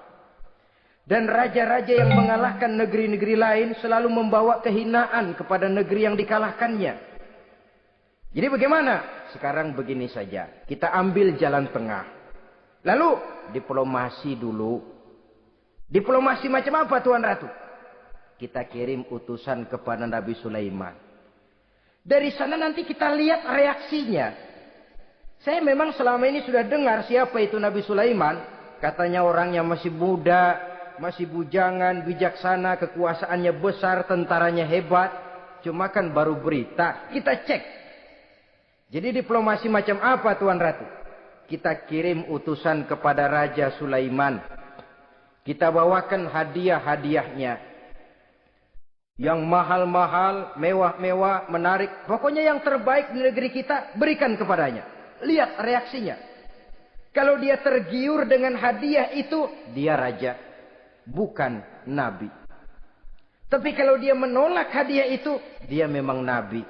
Dan raja-raja yang mengalahkan negeri-negeri lain selalu membawa kehinaan kepada negeri yang dikalahkannya. Jadi bagaimana? Sekarang begini saja. Kita ambil jalan tengah. Lalu diplomasi dulu. Diplomasi macam apa Tuan Ratu? Kita kirim utusan kepada Nabi Sulaiman. Dari sana nanti kita lihat reaksinya. Saya memang selama ini sudah dengar siapa itu Nabi Sulaiman. Katanya orangnya masih muda, masih bujangan, bijaksana, kekuasaannya besar, tentaranya hebat. Cuma kan baru berita, kita cek. Jadi diplomasi macam apa Tuan Ratu? Kita kirim utusan kepada Raja Sulaiman. Kita bawakan hadiah-hadiahnya. Yang mahal-mahal, mewah-mewah, menarik. Pokoknya yang terbaik di negeri kita, berikan kepadanya. Lihat reaksinya. Kalau dia tergiur dengan hadiah itu, dia raja. Bukan nabi. Tapi kalau dia menolak hadiah itu, dia memang nabi.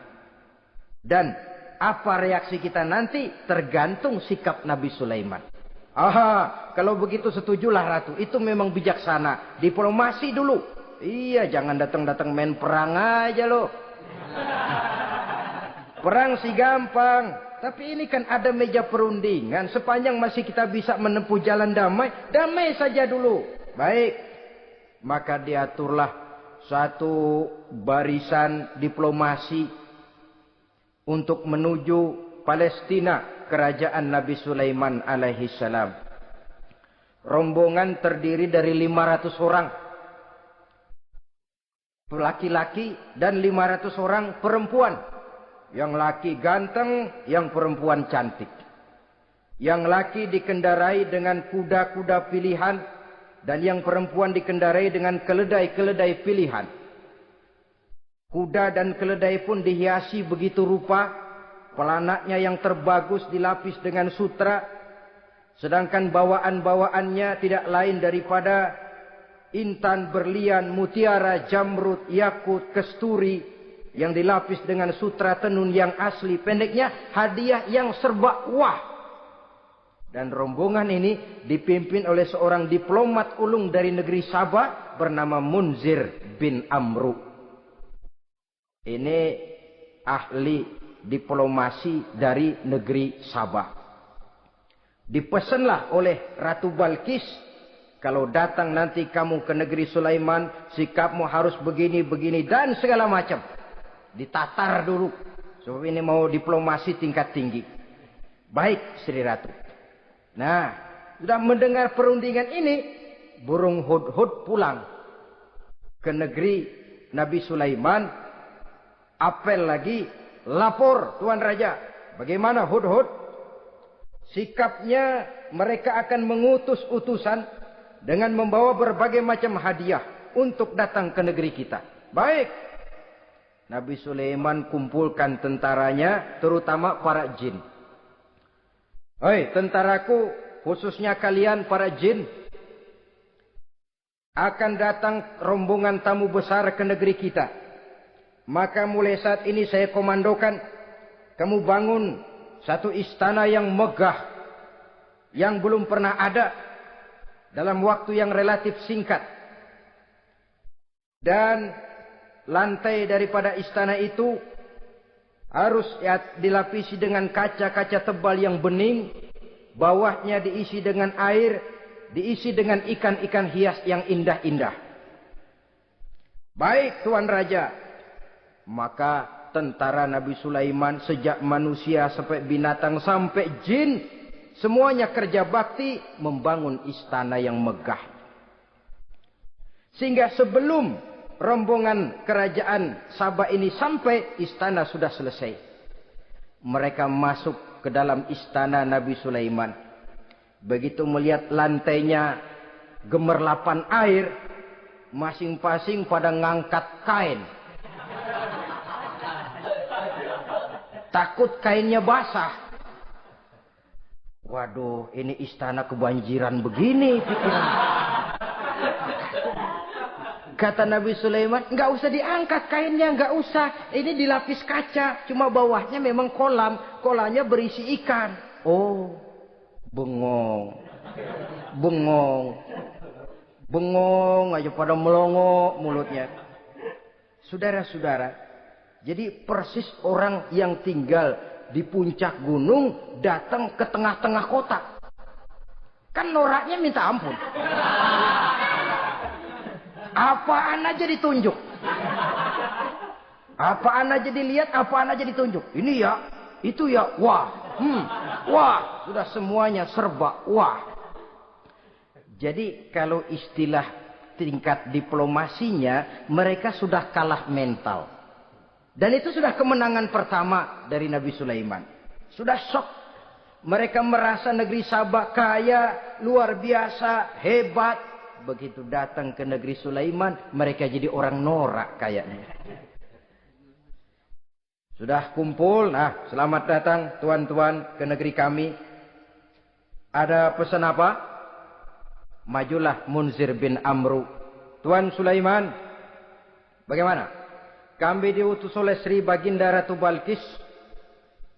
Dan apa reaksi kita nanti tergantung sikap Nabi Sulaiman. Aha, kalau begitu setujulah Ratu. Itu memang bijaksana. Diplomasi dulu. Iya, jangan datang-datang main perang aja loh. Perang sih gampang. Tapi ini kan ada meja perundingan. Sepanjang masih kita bisa menempuh jalan damai, damai saja dulu. Baik. Maka diaturlah satu barisan diplomasi untuk menuju Palestina, kerajaan Nabi Sulaiman alaihi salam. Rombongan terdiri dari 500 orang laki-laki dan 500 orang perempuan. Yang laki ganteng, yang perempuan cantik. Yang laki dikendarai dengan kuda-kuda pilihan dan yang perempuan dikendarai dengan keledai-keledai pilihan. Kuda dan keledai pun dihiasi begitu rupa. Pelanaknya yang terbagus dilapis dengan sutra. Sedangkan bawaan-bawaannya tidak lain daripada intan, berlian, mutiara, jamrud, yakut, kesturi. Yang dilapis dengan sutra tenun yang asli. Pendeknya hadiah yang serba wah. Dan rombongan ini dipimpin oleh seorang diplomat ulung dari negeri Sabah. Bernama Munzir bin Amru. Ini ahli diplomasi dari negeri Sabah. Dipesanlah oleh Ratu Balkis, kalau datang nanti kamu ke negeri Sulaiman, sikapmu harus begini, begini, dan segala macam. Ditatar dulu. Sebab ini mau diplomasi tingkat tinggi. Baik, Sri Ratu. Nah, sudah mendengar perundingan ini, burung hudhud pulang ke negeri Nabi Sulaiman. Apel lagi, lapor Tuan Raja. Bagaimana hudhud? sikapnya mereka akan mengutus utusan dengan membawa berbagai macam hadiah untuk datang ke negeri kita. Baik. Nabi Sulaiman kumpulkan tentaranya, terutama para jin. Hei tentaraku, khususnya kalian para jin, akan datang rombongan tamu besar ke negeri kita. Maka mulai saat ini saya komandokan, kamu bangun satu istana yang megah, yang belum pernah ada dalam waktu yang relatif singkat. Dan lantai daripada istana itu harus dilapisi dengan kaca-kaca tebal yang bening. Bawahnya diisi dengan air, diisi dengan ikan-ikan hias yang indah-indah. Baik Tuan Raja. Maka tentara Nabi Sulaiman, sejak manusia sampai binatang sampai jin, semuanya kerja bakti membangun istana yang megah. Sehingga sebelum rombongan kerajaan Sabah ini sampai, istana sudah selesai. Mereka masuk ke dalam istana Nabi Sulaiman. Begitu melihat lantainya gemerlapan air, masing-masing pada ngangkat kain. Takut kainnya basah. Waduh, ini istana kebanjiran begini pikiran. Kata Nabi Sulaiman, enggak usah diangkat kainnya, enggak usah. Ini dilapis kaca, cuma bawahnya memang kolam. Kolamnya berisi ikan. Oh, bengong. Bengong. Bengong aja pada melongo mulutnya. Saudara-saudara, jadi persis orang yang tinggal di puncak gunung datang ke tengah-tengah kota. Kan noraknya minta ampun. Apaan aja ditunjuk. Apaan aja dilihat, apaan aja ditunjuk. Ini ya, itu ya, wah. Wah, sudah semuanya serba wah. Jadi kalau istilah tingkat diplomasinya, mereka sudah kalah mental. Dan itu sudah kemenangan pertama dari Nabi Sulaiman. Sudah shock. Mereka merasa negeri Sabah kaya, luar biasa, hebat. Begitu datang ke negeri Sulaiman, mereka jadi orang norak kayaknya. Sudah kumpul, nah selamat datang tuan-tuan ke negeri kami. Ada pesan apa? Majulah Munzir bin Amru. Tuan Sulaiman, bagaimana? Kami diutus oleh Sri Baginda Ratu Balkis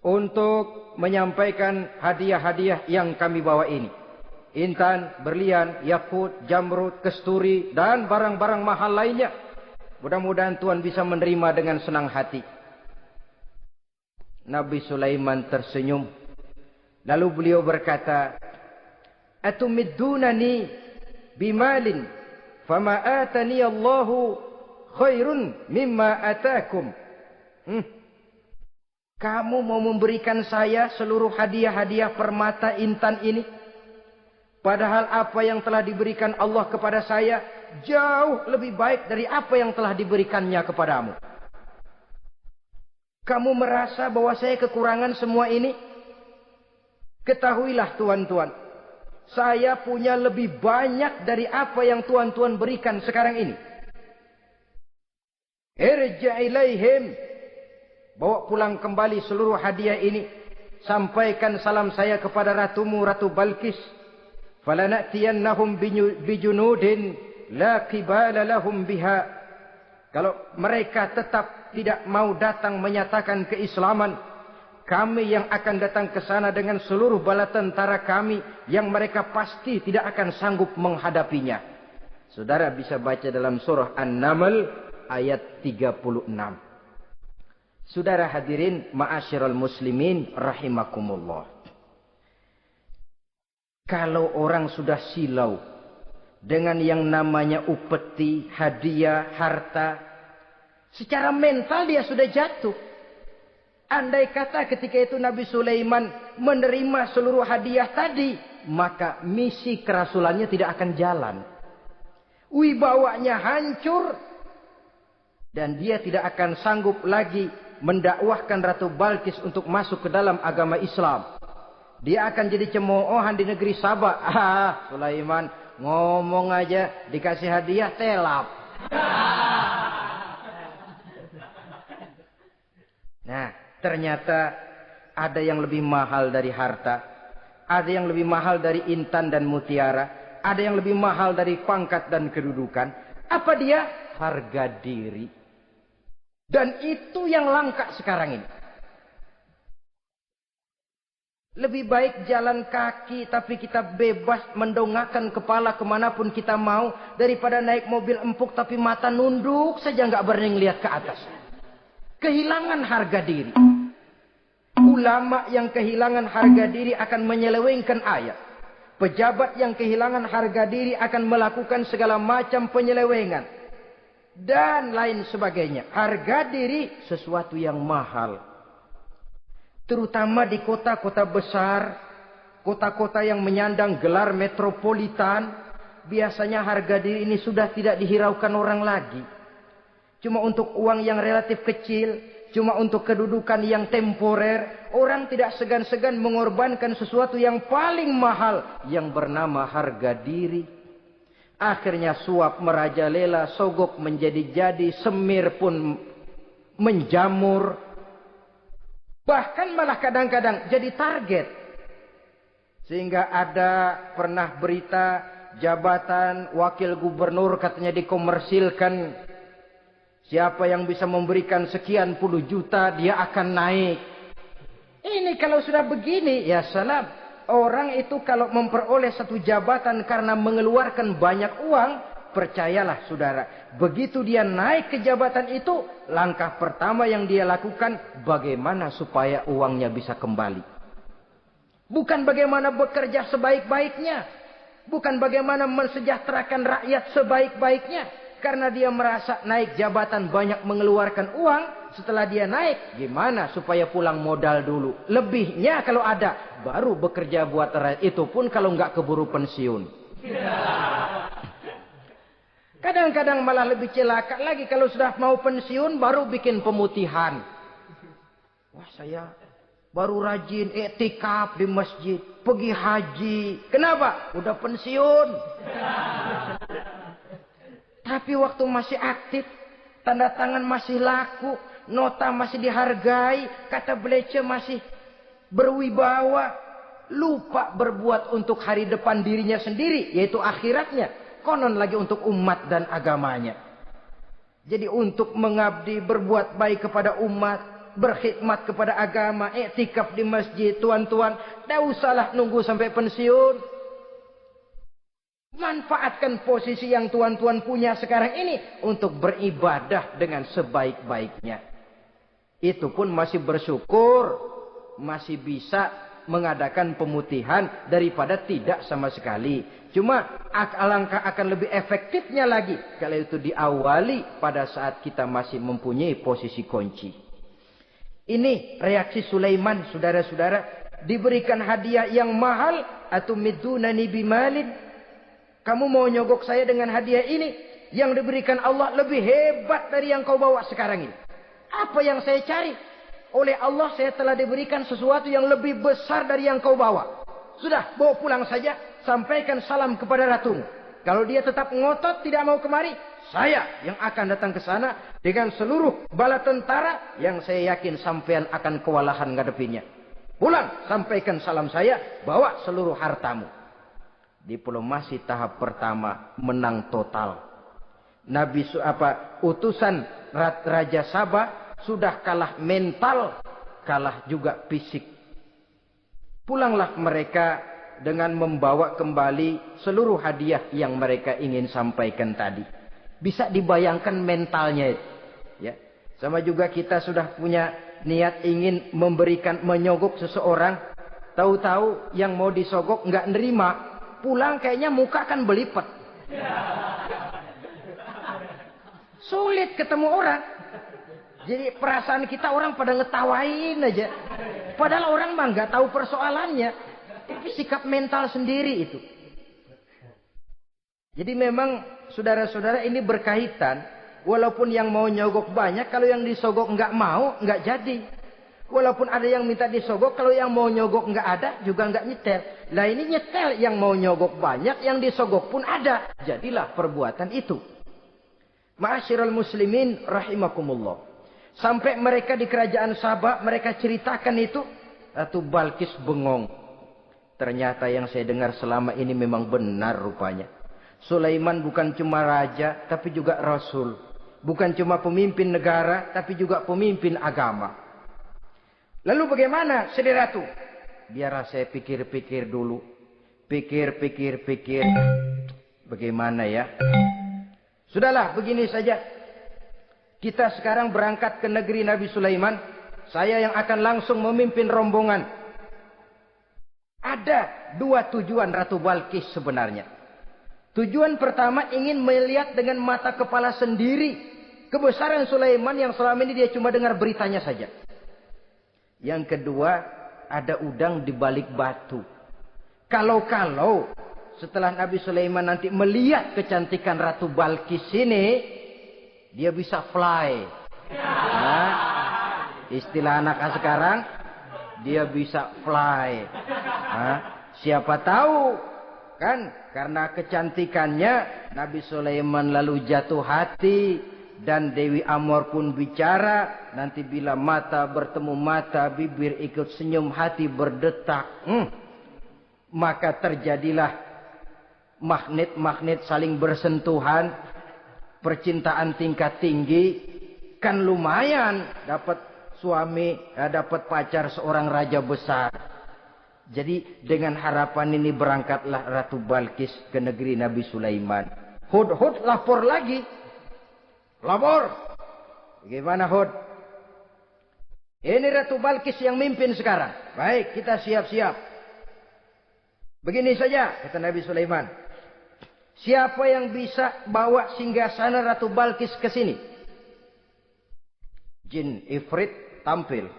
untuk menyampaikan hadiah-hadiah yang kami bawa ini. Intan, berlian, yakut, jamrud, kesturi, dan barang-barang mahal lainnya. Mudah-mudahan Tuan bisa menerima dengan senang hati. Nabi Sulaiman tersenyum. Lalu beliau berkata, Atumiddunani bimalin, fama atani Allahu khairun mimma atakum. Kamu mau memberikan saya seluruh hadiah-hadiah permata intan ini? Padahal apa yang telah diberikan Allah kepada saya jauh lebih baik dari apa yang telah diberikannya kepadamu. Kamu merasa bahwa saya kekurangan semua ini? Ketahuilah tuan-tuan, saya punya lebih banyak dari apa yang tuan-tuan berikan sekarang ini. Irja' ilaihim, bawa pulang kembali seluruh hadiah ini. Sampaikan salam saya kepada ratumu, Ratu Balkis. Falana'tiyannahum bijunudin la qibala lahum biha. Kalau mereka tetap tidak mau datang menyatakan keislaman, kami yang akan datang ke sana dengan seluruh bala tentara kami yang mereka pasti tidak akan sanggup menghadapinya. Saudara bisa baca dalam surah An-Naml ayat 36. Saudara hadirin ma'asyiral muslimin rahimakumullah. Kalau orang sudah silau dengan yang namanya upeti, hadiah, harta, secara mental dia sudah jatuh. Andai kata ketika itu Nabi Sulaiman menerima seluruh hadiah tadi, maka misi kerasulannya tidak akan jalan. Wibawanya hancur. Dan dia tidak akan sanggup lagi mendakwahkan Ratu Balkis untuk masuk ke dalam agama Islam. Dia akan jadi cemoohan di negeri Sabah. Ah, Sulaiman ngomong aja dikasih hadiah telap. Nah, ternyata ada yang lebih mahal dari harta. Ada yang lebih mahal dari intan dan mutiara. Ada yang lebih mahal dari pangkat dan kedudukan. Apa dia? Harga diri. Dan itu yang langka sekarang ini. Lebih baik jalan kaki tapi kita bebas mendongakkan kepala kemanapun kita mau. Daripada naik mobil empuk tapi mata nunduk saja nggak berani lihat ke atas. Kehilangan harga diri. Ulama yang kehilangan harga diri akan menyelewengkan ayat. Pejabat yang kehilangan harga diri akan melakukan segala macam penyelewengan. Dan lain sebagainya. Harga diri sesuatu yang mahal. Terutama di kota-kota besar. Kota-kota yang menyandang gelar metropolitan. Biasanya harga diri ini sudah tidak dihiraukan orang lagi. Cuma untuk uang yang relatif kecil. Cuma untuk kedudukan yang temporer. Orang tidak segan-segan mengorbankan sesuatu yang paling mahal. Yang bernama harga diri. Akhirnya suap merajalela. Sogok menjadi-jadi. Semir pun menjamur. Bahkan malah kadang-kadang jadi target. Sehingga ada pernah berita jabatan wakil gubernur katanya dikomersilkan. Siapa yang bisa memberikan sekian puluh juta dia akan naik. Ini kalau sudah begini ya salam. Orang itu kalau memperoleh satu jabatan karena mengeluarkan banyak uang. Percayalah saudara. Begitu dia naik ke jabatan itu. Langkah pertama yang dia lakukan. Bagaimana supaya uangnya bisa kembali. Bukan bagaimana bekerja sebaik-baiknya. Bukan bagaimana mensejahterakan rakyat sebaik-baiknya. Karena dia merasa naik jabatan banyak mengeluarkan uang. Setelah dia naik. Gimana supaya pulang modal dulu. Lebihnya kalau ada. Baru bekerja buat rakyat. Itu pun kalau nggak keburu pensiun. Kadang-kadang malah lebih celaka lagi. Kalau sudah mau pensiun baru bikin pemutihan. Wah saya baru rajin iktikaf di masjid. Pergi haji. Kenapa? Udah pensiun. Tapi waktu masih aktif, tanda tangan masih laku, nota masih dihargai, kata belece masih berwibawa, lupa berbuat untuk hari depan dirinya sendiri, yaitu akhiratnya, konon lagi untuk umat dan agamanya. Jadi untuk mengabdi, berbuat baik kepada umat, berkhidmat kepada agama, iktikaf di masjid, tuan-tuan, tidak usahlah nunggu sampai pensiun. Manfaatkan posisi yang tuan-tuan punya sekarang ini untuk beribadah dengan sebaik-baiknya. Itu pun masih bersyukur, masih bisa mengadakan pemutihan daripada tidak sama sekali. Cuma alangkah akan lebih efektifnya lagi kalau itu diawali pada saat kita masih mempunyai posisi kunci. Ini reaksi Sulaiman, saudara-saudara, diberikan hadiah yang mahal atau midunani bimalin. Kamu mau nyogok saya dengan hadiah ini. Yang diberikan Allah lebih hebat dari yang kau bawa sekarang ini. Apa yang saya cari? Oleh Allah saya telah diberikan sesuatu yang lebih besar dari yang kau bawa. Sudah, bawa pulang saja. Sampaikan salam kepada ratumu. Kalau dia tetap ngotot tidak mau kemari. Saya yang akan datang ke sana. Dengan seluruh bala tentara. Yang saya yakin sampean akan kewalahan ngadepinnya. Pulang, sampaikan salam saya. Bawa seluruh hartamu. Diplomasi tahap pertama menang total. Utusan Raja Sabah sudah kalah mental, kalah juga fisik. Pulanglah mereka dengan membawa kembali seluruh hadiah yang mereka ingin sampaikan tadi. Bisa dibayangkan mentalnya itu. Ya. Sama juga kita sudah punya niat ingin menyogok seseorang. Tahu-tahu yang mau disogok nggak nerima. Pulang kayaknya muka kan belipet. Sulit ketemu orang. Jadi perasaan kita orang pada ngetawain aja. Padahal orang mah nggak tahu persoalannya. Tapi sikap mental sendiri itu. Jadi memang saudara-saudara ini berkaitan. Walaupun yang mau nyogok banyak. Kalau yang disogok nggak mau, nggak jadi. Walaupun ada yang minta disogok, kalau yang mau nyogok nggak ada, juga nggak nyetel. Lah ini nyetel, yang mau nyogok banyak, yang disogok pun ada. Jadilah perbuatan itu. Ma'asyiral muslimin rahimakumullah. Sampai mereka di kerajaan Sabah, mereka ceritakan itu, Ratu Balkis bengong. Ternyata yang saya dengar selama ini memang benar rupanya. Sulaiman bukan cuma raja, tapi juga rasul. Bukan cuma pemimpin negara, tapi juga pemimpin agama. Lalu bagaimana, Sri Ratu? Biar saya pikir-pikir dulu. Pikir. Bagaimana ya? Sudahlah, begini saja. Kita sekarang berangkat ke negeri Nabi Sulaiman. Saya yang akan langsung memimpin rombongan. Ada 2 tujuan Ratu Balkis sebenarnya. Tujuan pertama ingin melihat dengan mata kepala sendiri kebesaran Sulaiman yang selama ini dia cuma dengar beritanya saja. Yang kedua, ada udang di balik batu. Kalau setelah Nabi Sulaiman nanti melihat kecantikan Ratu Balkis ini, dia bisa fly. Nah, istilah anak sekarang, dia bisa fly. Nah, siapa tahu kan karena kecantikannya Nabi Sulaiman lalu jatuh hati. Dan Dewi Amor pun bicara. Nanti bila mata bertemu mata, bibir ikut senyum, hati berdetak. Maka terjadilah magnet-magnet saling bersentuhan. Percintaan tingkat tinggi. Kan lumayan dapat suami, dapat pacar seorang raja besar. Jadi dengan harapan ini berangkatlah Ratu Balkis ke negeri Nabi Sulaiman. Hud lapor lagi. Lapor. Bagaimana Hud? Ini Ratu Balkis yang mimpin sekarang. Baik, kita siap-siap. Begini saja, kata Nabi Sulaiman. Siapa yang bisa bawa singgasana Ratu Balkis ke sini? Jin Ifrit tampil.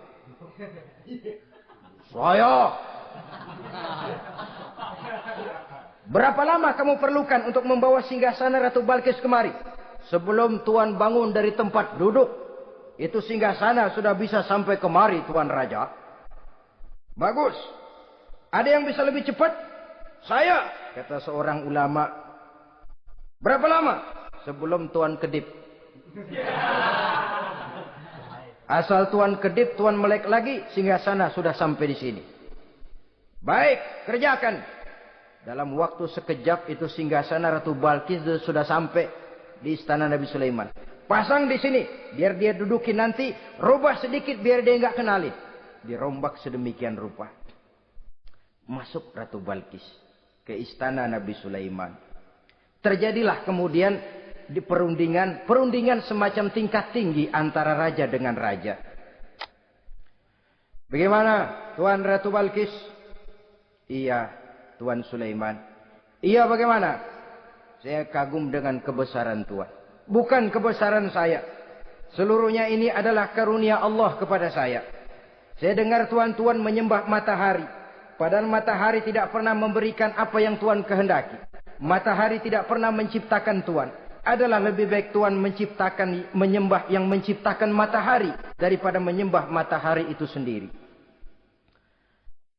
Saya. Berapa lama kamu perlukan untuk membawa singgasana Ratu Balkis kemari? Sebelum Tuan bangun dari tempat duduk, itu singgasana sudah bisa sampai kemari, Tuan Raja. Bagus. Ada yang bisa lebih cepat? Saya, kata seorang ulama. Berapa lama? Sebelum Tuan kedip. Asal Tuan kedip, Tuan melek lagi, singgasana sudah sampai di sini. Baik, kerjakan. Dalam waktu sekejap itu singgasana Ratu Balkis sudah sampai di istana Nabi Sulaiman. Pasang di sini, biar dia dudukin nanti. Rubah sedikit biar dia nggak kenalin. Dirombak sedemikian rupa. Masuk Ratu Balkis ke istana Nabi Sulaiman. Terjadilah kemudian di perundingan semacam tingkat tinggi antara raja dengan raja. Bagaimana, Tuan Ratu Balkis? Iya, Tuan Sulaiman. Iya, bagaimana? Saya kagum dengan kebesaran Tuhan. Bukan kebesaran saya. Seluruhnya ini adalah karunia Allah kepada saya. Saya dengar Tuhan menyembah matahari. Padahal matahari tidak pernah memberikan apa yang Tuhan kehendaki. Matahari tidak pernah menciptakan Tuhan. Adalah lebih baik Tuhan menyembah yang menciptakan matahari daripada menyembah matahari itu sendiri.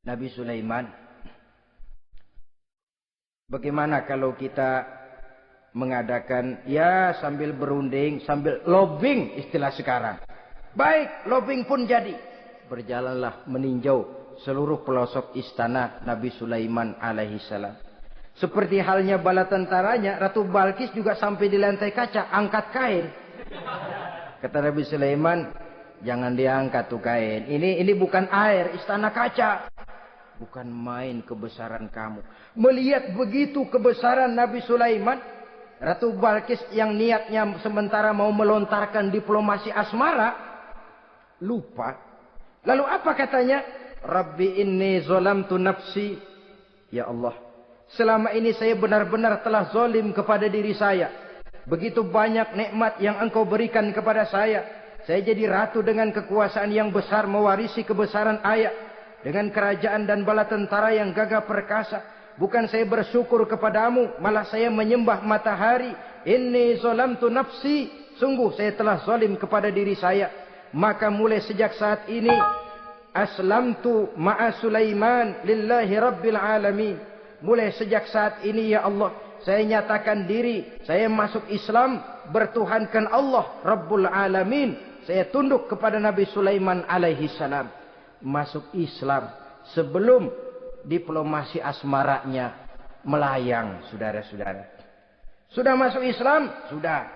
Nabi Sulaiman, bagaimana kalau kita mengadakan ya sambil berunding, sambil lobbying istilah sekarang. Baik, lobbying pun jadi. Berjalanlah meninjau seluruh pelosok istana Nabi Sulaiman alaihi salam. Seperti halnya bala tentaranya, Ratu Balkis juga sampai di lantai kaca, angkat kain. Kata Nabi Sulaiman, jangan diangkat tuh kain. Ini bukan air, istana kaca. Bukan main kebesaran kamu. Melihat begitu kebesaran Nabi Sulaiman, Ratu Balkis yang niatnya sementara mau melontarkan diplomasi asmara, lupa. Lalu apa katanya? Rabbi inni zolamtu nafsi. Ya Allah, selama ini saya benar-benar telah zolim kepada diri saya. Begitu banyak nikmat yang engkau berikan kepada saya. Saya jadi ratu dengan kekuasaan yang besar, mewarisi kebesaran ayah. Dengan kerajaan dan bala tentara yang gagah perkasa. Bukan saya bersyukur kepadamu, malah saya menyembah matahari. Inni zolamtu nafsi. Sungguh saya telah zalim kepada diri saya. Maka mulai sejak saat ini, aslamtu ma'a Sulaiman lillahi rabbil alamin. Mulai sejak saat ini ya Allah, saya nyatakan diri, saya masuk Islam, bertuhankan Allah Rabbul Alamin. Saya tunduk kepada Nabi Sulaiman alaihi salam. Masuk Islam sebelum diplomasi asmaranya melayang, saudara-saudara. Sudah masuk Islam? Sudah.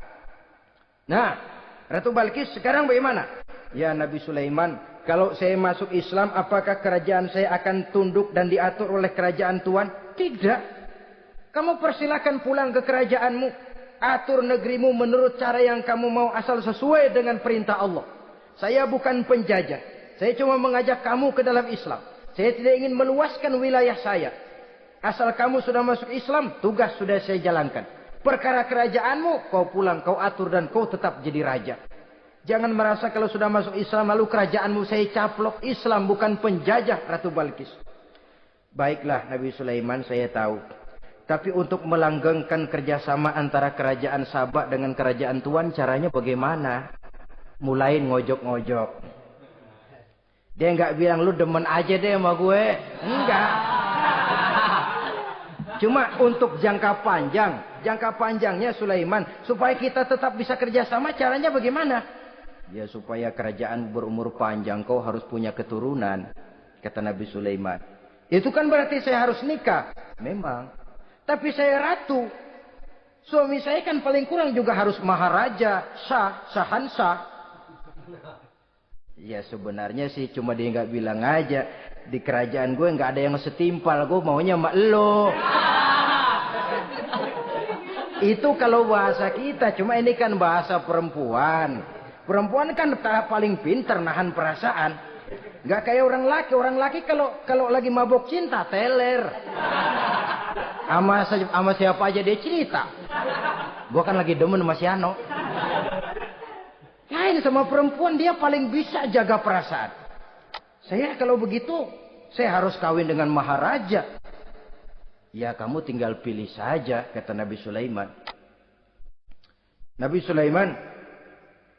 Nah, Ratu Balkis sekarang bagaimana? Ya Nabi Sulaiman, kalau saya masuk Islam, apakah kerajaan saya akan tunduk dan diatur oleh kerajaan Tuhan? Tidak. Kamu persilakan pulang ke kerajaanmu. Atur negerimu menurut cara yang kamu mau, asal sesuai dengan perintah Allah. Saya bukan penjajah. Saya cuma mengajak kamu ke dalam Islam. Saya tidak ingin meluaskan wilayah saya. Asal kamu sudah masuk Islam, tugas sudah saya jalankan. Perkara kerajaanmu, kau pulang, kau atur dan kau tetap jadi raja. Jangan merasa kalau sudah masuk Islam lalu kerajaanmu saya caplok. Islam bukan penjajah, Ratu Balkis. Baiklah Nabi Sulaiman, saya tahu. Tapi untuk melanggengkan kerjasama antara kerajaan Sabah dengan kerajaan Tuhan, caranya bagaimana? Mulai ngojok-ngojok. Dia nggak bilang lu demen aja deh sama gue. Enggak. Cuma untuk jangka panjang. Jangka panjangnya Sulaiman. Supaya kita tetap bisa kerjasama, caranya bagaimana? Ya supaya kerajaan berumur panjang, kau harus punya keturunan. Kata Nabi Sulaiman. Itu kan berarti saya harus nikah. Memang. Tapi saya ratu. Suami saya kan paling kurang juga harus maharaja, sahansa. Ya sebenarnya sih cuma dia nggak bilang aja. Di kerajaan gue nggak ada yang setimpal. Gue maunya sama elo. Itu kalau bahasa kita. Cuma ini kan bahasa perempuan. Perempuan kan paling pintar nahan perasaan. Nggak kayak orang laki. Orang laki kalau lagi mabok cinta teler. Sama siapa aja dia cerita. Gua kan lagi demen sama si Ano. Lain sama perempuan, dia paling bisa jaga perasaan. Saya kalau begitu, saya harus kawin dengan maharaja. Ya kamu tinggal pilih saja, kata Nabi Sulaiman. Nabi Sulaiman,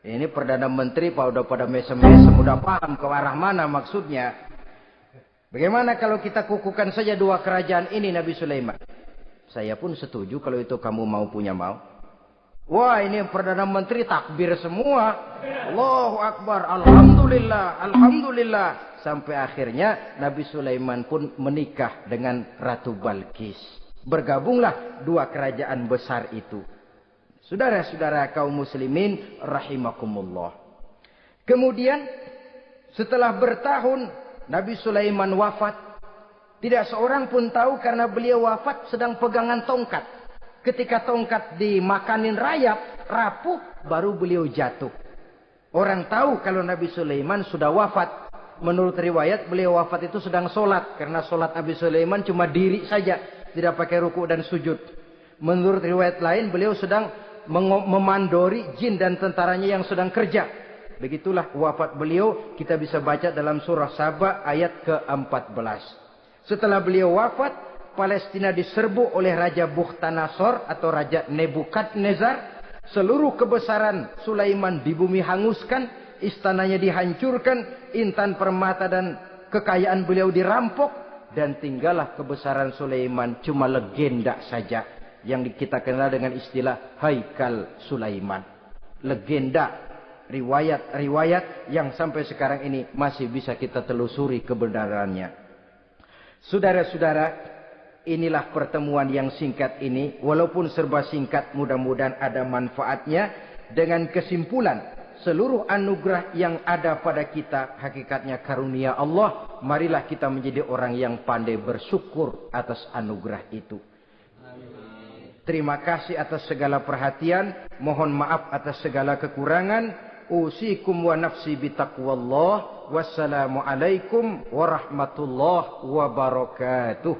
ini Perdana Menteri udah pada mesem-mesem, udah paham ke arah mana maksudnya. Bagaimana kalau kita kukuhkan saja dua kerajaan ini, Nabi Sulaiman? Saya pun setuju kalau itu kamu punya mau. Wah, ini Perdana Menteri takbir semua. Allahu Akbar, Alhamdulillah, Alhamdulillah. Sampai akhirnya Nabi Sulaiman pun menikah dengan Ratu Balkis. Bergabunglah dua kerajaan besar itu. Saudara-saudara kaum muslimin rahimakumullah. Kemudian setelah bertahun Nabi Sulaiman wafat. Tidak seorang pun tahu karena beliau wafat sedang pegangan tongkat. Ketika tongkat dimakanin rayap, rapuh, baru beliau jatuh. Orang tahu kalau Nabi Sulaiman sudah wafat. Menurut riwayat beliau wafat itu sedang sholat. Karena sholat Nabi Sulaiman cuma diri saja. Tidak pakai ruku dan sujud. Menurut riwayat lain beliau sedang memandori jin dan tentaranya yang sedang kerja. Begitulah wafat beliau. Kita bisa baca dalam surah Saba ayat ke-14. Setelah beliau wafat, Palestina diserbu oleh Raja Bukhtanasor atau Raja Nebukadnezar. Seluruh kebesaran Sulaiman di bumi hanguskan, istananya dihancurkan, intan permata dan kekayaan beliau dirampok, dan tinggallah kebesaran Sulaiman cuma legenda saja yang kita kenal dengan istilah Haikal Sulaiman. Legenda, riwayat-riwayat yang sampai sekarang ini masih bisa kita telusuri kebenarannya. Saudara-saudara, inilah pertemuan yang singkat ini. Walaupun serba singkat, mudah-mudahan ada manfaatnya. Dengan kesimpulan, seluruh anugerah yang ada pada kita hakikatnya karunia Allah. Marilah kita menjadi orang yang pandai bersyukur atas anugerah itu. Terima kasih atas segala perhatian. Mohon maaf atas segala kekurangan. Usikum wa nafsi bitaqwallah. Wassalamualaikum warahmatullahi wabarakatuh.